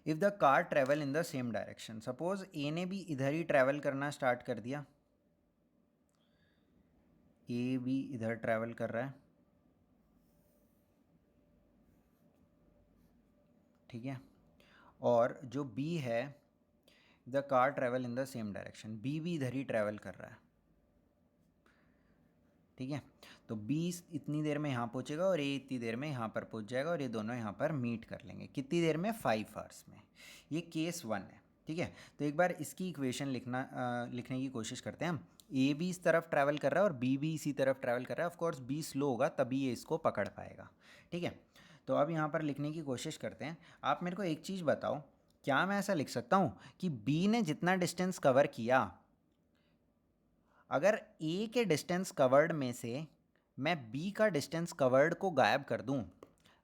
if the car travel in the same direction, suppose A ने भी इधर ही ट्रैवल करना स्टार्ट कर दिया, ए भी इधर ट्रैवल कर रहा है, ठीक है, और जो बी है, the car travel in the same direction, B भी इधर ही ट्रैवल कर रहा है, ठीक है। तो बी इतनी देर में यहाँ पहुँचेगा और ए इतनी देर में यहाँ पर पहुँच जाएगा और ये दोनों यहाँ पर मीट कर लेंगे, कितनी देर में, 5 आवर्स में। ये केस 1 है, ठीक है। तो एक बार इसकी इक्वेशन लिखने की कोशिश करते हैं हम। ए भी इस तरफ ट्रैवल कर रहा है और बी भी इसी तरफ ट्रैवल कर रहा है, ऑफ कोर्स बी स्लो होगा तभी ये इसको पकड़ पाएगा, ठीक है। तो अब यहाँ पर लिखने की कोशिश करते हैं। आप मेरे को एक चीज़ बताओ, क्या मैं ऐसा लिख सकता हूँ कि बी ने जितना डिस्टेंस कवर किया, अगर ए के डिस्टेंस कवर्ड में से मैं बी का डिस्टेंस कवर्ड को गायब कर दूं,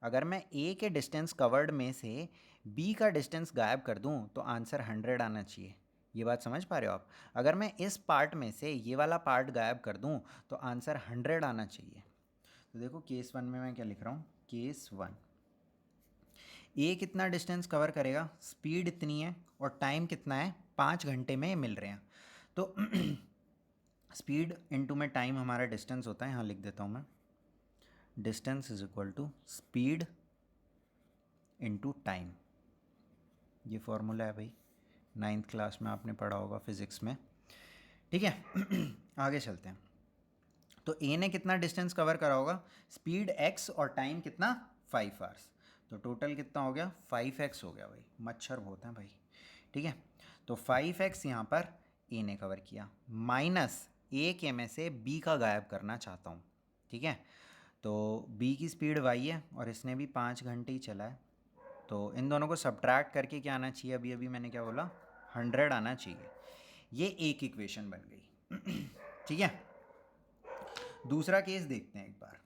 अगर मैं ए के डिस्टेंस कवर्ड में से बी का डिस्टेंस गायब कर दूं तो आंसर 100 आना चाहिए। ये बात समझ पा रहे हो आप? अगर मैं इस पार्ट में से ये वाला पार्ट गायब कर दूं तो आंसर 100 आना चाहिए। तो देखो केस 1 में मैं क्या लिख रहा हूँ, केस 1, ए कितना डिस्टेंस कवर करेगा, स्पीड इतनी है और टाइम कितना है, 5 घंटे में मिल रहे हैं। तो स्पीड इनटू में टाइम हमारा डिस्टेंस होता है, यहाँ लिख देता हूँ मैं, distance is equal to speed into time. ये फॉर्मूला है भाई, 9th क्लास में आपने पढ़ा होगा फिज़िक्स में, ठीक है। आगे चलते हैं। तो ए ने कितना डिस्टेंस कवर करा होगा, स्पीड x और टाइम कितना, 5 आवर्स, तो टोटल कितना हो गया, 5x हो गया भाई। मच्छर बहुत हैं भाई, ठीक है। तो 5x यहाँ पर ए ने कवर किया, माइनस ए के में से बी का गायब करना चाहता हूँ, ठीक है। तो बी की स्पीड y है और इसने भी 5 घंटे ही चला है, तो इन दोनों को सब्ट्रैक्ट करके क्या आना चाहिए, अभी अभी मैंने क्या बोला, 100 आना चाहिए। ये एक इक्वेशन बन गई, ठीक है। दूसरा केस देखते हैं एक बार।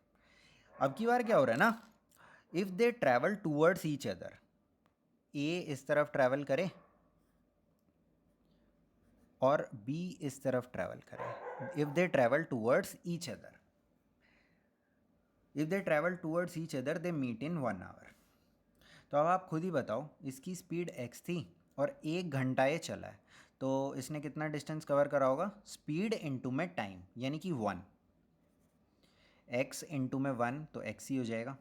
अब की बार क्या हो रहा है ना, if they travel towards each other, A इस तरफ ट्रैवल करे और बी इस तरफ ट्रैवल करे, if they travel towards each other, if they travel towards each other they meet in 1 hour. तो अब आप खुद ही बताओ, इसकी स्पीड x थी और 1 घंटा ये चला है, तो इसने कितना डिस्टेंस कवर करा होगा, स्पीड इनटू में टाइम यानी कि 1, x इंटू में 1 तो x ही हो जाएगा।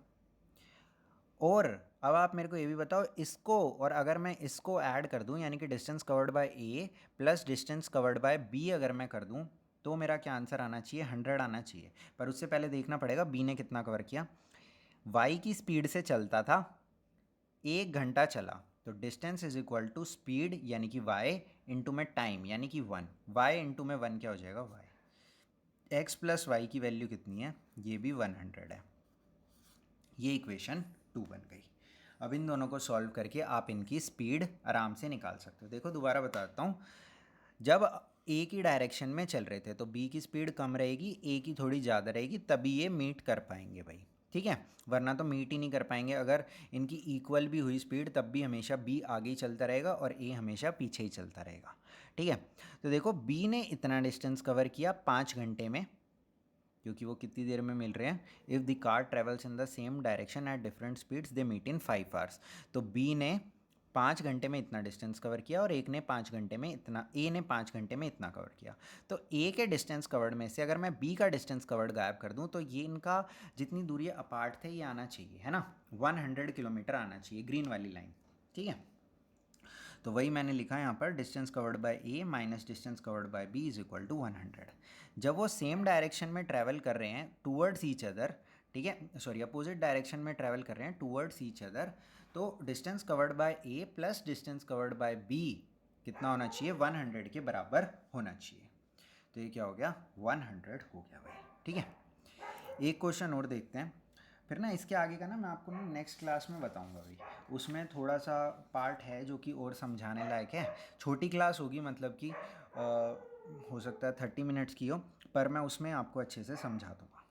और अब आप मेरे को ये भी बताओ, इसको और अगर मैं इसको ऐड कर दूं, यानी कि distance covered bye a plus distance covered bye b अगर मैं कर दूं, तो मेरा क्या आंसर आना चाहिए, 100 आना चाहिए। पर उससे पहले देखना पड़ेगा b ने कितना कवर किया। y की स्पीड से चलता था, 1 घंटा चला, तो distance is equal to speed यानी कि y इंटू में टाइम यानी कि 1, y इंटू में 1 क्या हो जाएगा, y, x प्लस वाई की वैल्यू कितनी है, ये भी 100 है। ये इक्वेशन 2 बन गई। अब इन दोनों को सॉल्व करके आप इनकी स्पीड आराम से निकाल सकते हो। देखो दोबारा बताता हूँ, जब ए की डायरेक्शन में चल रहे थे तो बी की स्पीड कम रहेगी, ए की थोड़ी ज़्यादा रहेगी, तभी ये मीट कर पाएंगे भाई, ठीक है। वरना तो मीट ही नहीं कर पाएंगे। अगर इनकी इक्वल भी हुई स्पीड तब भी हमेशा बी आगे ही चलता रहेगा और ए हमेशा पीछे ही चलता रहेगा, ठीक है। तो देखो बी ने इतना डिस्टेंस कवर किया 5 घंटे में, क्योंकि वो कितनी देर में मिल रहे हैं, if the car travels in the same direction at different speeds they meet in 5 hours. तो बी ने 5 घंटे में इतना डिस्टेंस कवर किया और एक ने 5 घंटे में इतना, ए ने 5 घंटे में इतना कवर किया। तो ए के डिस्टेंस कवर्ड में से अगर मैं बी का डिस्टेंस कवर्ड गायब कर दूं तो ये इनका जितनी दूरी अपार्ट थे ये आना चाहिए, है ना, 100 किलोमीटर आना चाहिए, ग्रीन वाली लाइन, ठीक है। तो वही मैंने लिखा यहाँ पर, distance covered by A minus distance covered by B is equal to 100। जब वो सेम डायरेक्शन में ट्रैवल कर रहे हैं टूवर्ड्स ईच अदर, ठीक है, सॉरी अपोजिट डायरेक्शन में ट्रैवल कर रहे हैं टूवर्ड्स ईच अदर, तो distance covered by A plus distance covered by B कितना होना चाहिए, 100 के बराबर होना चाहिए। तो ये क्या हो गया, 100 हो गया भाई, ठीक है। एक क्वेश्चन और देखते हैं। फिर ना इसके आगे का ना मैं आपको ना नेक्स्ट क्लास में बताऊंगा भाई, उसमें थोड़ा सा पार्ट है जो कि और समझाने लायक है। छोटी क्लास होगी, मतलब कि हो सकता है 30 मिनट्स की हो, पर मैं उसमें आपको अच्छे से समझा दूंगा।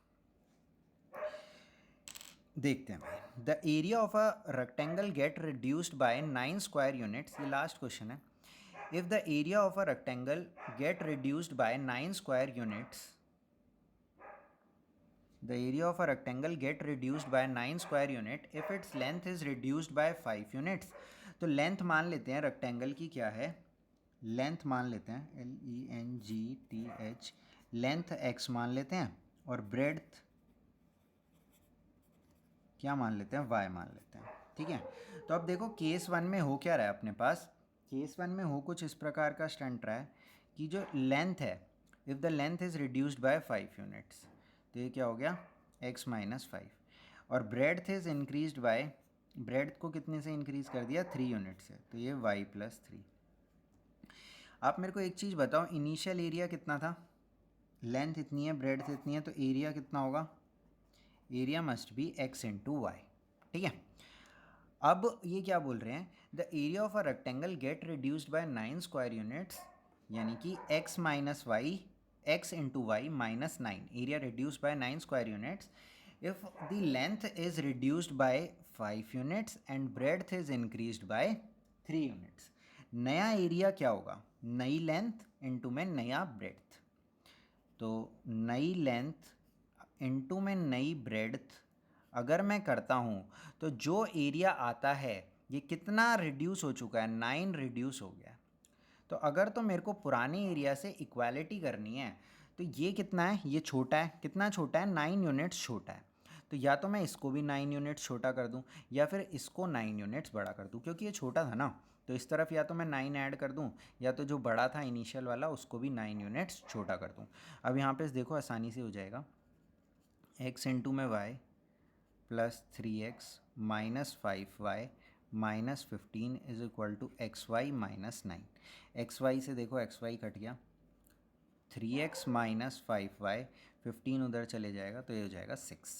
देखते हैं भाई, the area of a rectangle get reduced by 9 square units, ये लास्ट क्वेश्चन है। If the area of a rectangle get reduced by 9 square units, the area of a rectangle get reduced by 9 square unit if its length is reduced by 5 units। तो length मान लेते हैं rectangle की, क्या है length मान लेते हैं, LENGTH, लेंथ x मान लेते हैं और ब्रेड्थ क्या मान लेते हैं, y मान लेते हैं। ठीक है, तो अब देखो केस 1 में हो क्या रहा है अपने पास, केस 1 में हो कुछ इस प्रकार का स्टंट रहा है कि जो लेंथ है, if the length is reduced by 5 units, तो ये क्या हो गया x माइनस 5, और breadth is increased by, breadth को कितने से इंक्रीज़ कर दिया 3 यूनिट से, तो ये y प्लस 3। आप मेरे को एक चीज़ बताओ, इनिशियल एरिया कितना था, लेंथ इतनी है ब्रेड्थ इतनी है, तो एरिया कितना होगा, area must be x into y. ठीक है, अब ये क्या बोल रहे हैं, the area of a rectangle get reduced by 9 square units, यानी कि x minus y, x into y minus 9, area reduced by 9 square units if the length is reduced by 5 units and breadth is increased by 3 units. नया area क्या होगा, नई length into में नया breadth, तो नई लेंथ इंटू में नई ब्रेड्थ अगर मैं करता हूँ तो जो एरिया आता है ये कितना रिड्यूस हो चुका है, 9 रिड्यूस हो गया। तो अगर तो मेरे को पुराने एरिया से इक्वालिटी करनी है तो ये कितना है, ये छोटा है, कितना छोटा है 9 यूनिट्स छोटा है, तो या तो मैं इसको भी 9 यूनिट्स छोटा कर दूं या फिर इसको 9 यूनिट्स बड़ा कर दूं, क्योंकि ये छोटा था ना, तो इस तरफ या तो मैं 9 ऐड कर दूं या तो जो बड़ा था इनिशियल वाला उसको भी 9 यूनिट्स छोटा कर दूं। अब यहाँ पे देखो आसानी से हो जाएगा, x इंटू में y plus 3x minus 5y minus 15 is equal to x y minus 9। X y से देखो एक्स वाई कट गया, 3x माइनस 5y, 15 उधर चले जाएगा तो ये हो जाएगा 6,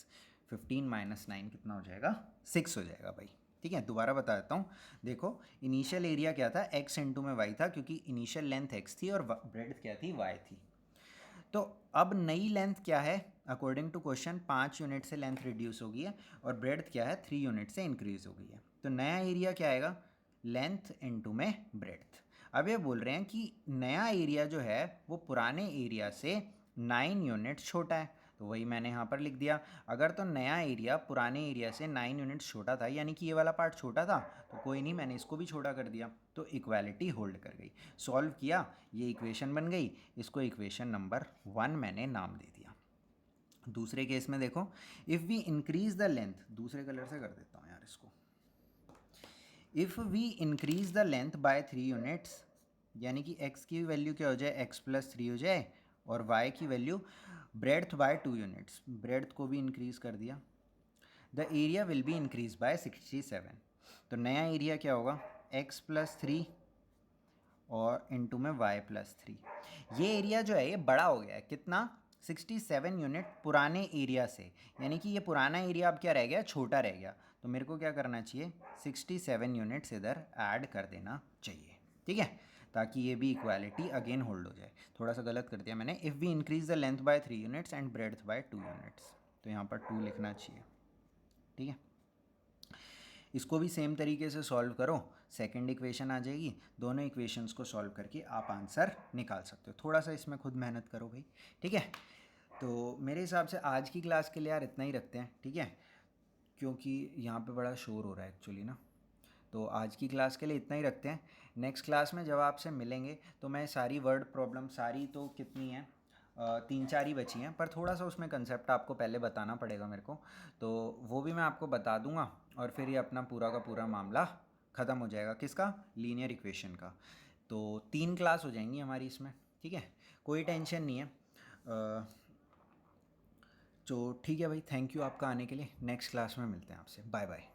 15 माइनस 9 कितना हो जाएगा 6 हो जाएगा भाई। ठीक है, दोबारा बता देता हूँ, देखो इनिशियल एरिया क्या था, x इंटू में y था, क्योंकि इनिशियल लेंथ x थी और ब्रेड्थ क्या थी, y थी। तो अब नई लेंथ क्या है, अकॉर्डिंग टू क्वेश्चन 5 यूनिट से लेंथ रिड्यूस हो गई है और ब्रेड्थ क्या है 3 यूनिट से इंक्रीज हो गई है, तो नया एरिया क्या आएगा, लेंथ इनटू में ब्रेड्थ। अब ये बोल रहे हैं कि नया एरिया जो है वो पुराने एरिया से 9 यूनिट छोटा है, तो वही मैंने यहाँ पर लिख दिया। अगर तो नया एरिया पुराने एरिया से 9 यूनिट्स छोटा था, यानी कि ये वाला पार्ट छोटा था, तो कोई नहीं, मैंने इसको भी छोटा कर दिया, तो इक्वालिटी होल्ड कर गई। सॉल्व किया, ये इक्वेशन बन गई, इसको इक्वेशन नंबर 1 मैंने नाम दे दिया। दूसरे केस में देखो, if we increase the length, दूसरे कलर से कर देता हूँ यार इसको, if we increase the length by 3 units, यानी कि x की वैल्यू क्या हो जाए, x प्लस 3 हो जाए, और y की value breadth by 2 units, breadth को भी इंक्रीज कर दिया, the area will be increase by 67। तो नया एरिया क्या होगा, x प्लस 3 और इनटू में y प्लस 3। ये एरिया जो है ये बड़ा हो गया है, कितना 67 यूनिट पुराने एरिया से, यानी कि ये पुराना एरिया अब क्या रह गया, छोटा रह गया, तो मेरे को क्या करना चाहिए, 67 यूनिट्स इधर ऐड कर देना चाहिए। ठीक है, ताकि ये भी इक्वालिटी अगेन होल्ड हो जाए। थोड़ा सा गलत कर दिया मैंने, if we increase the length by 3 units and breadth by 2 units, तो यहाँ पर 2 लिखना चाहिए। ठीक है, इसको भी सेम तरीके से सॉल्व करो, सेकंड इक्वेशन आ जाएगी, दोनों इक्वेशंस को सॉल्व करके आप आंसर निकाल सकते हो। थोड़ा सा इसमें खुद मेहनत करो भाई। ठीक है, तो मेरे हिसाब से आज की क्लास के लिए यार इतना ही रखते हैं। ठीक है, क्योंकि यहाँ पे बड़ा शोर हो रहा है एक्चुअली ना, तो आज की क्लास के लिए इतना ही रखते हैं। नेक्स्ट क्लास में जब आपसे मिलेंगे तो मैं सारी वर्ड प्रॉब्लम, सारी तो कितनी है 3-4 ही बची हैं, पर थोड़ा सा उसमें कंसेप्ट आपको पहले बताना पड़ेगा मेरे को, तो वो भी मैं आपको बता दूंगा और फिर ये अपना पूरा का पूरा मामला ख़त्म हो जाएगा। किसका, लीनियर इक्वेशन का। तो 3 क्लास हो जाएंगी हमारी इसमें। ठीक है, कोई टेंशन नहीं है। तो ठीक है भाई, थैंक यू आपका आने के लिए, नेक्स्ट क्लास में मिलते हैं आपसे, बाय बाय।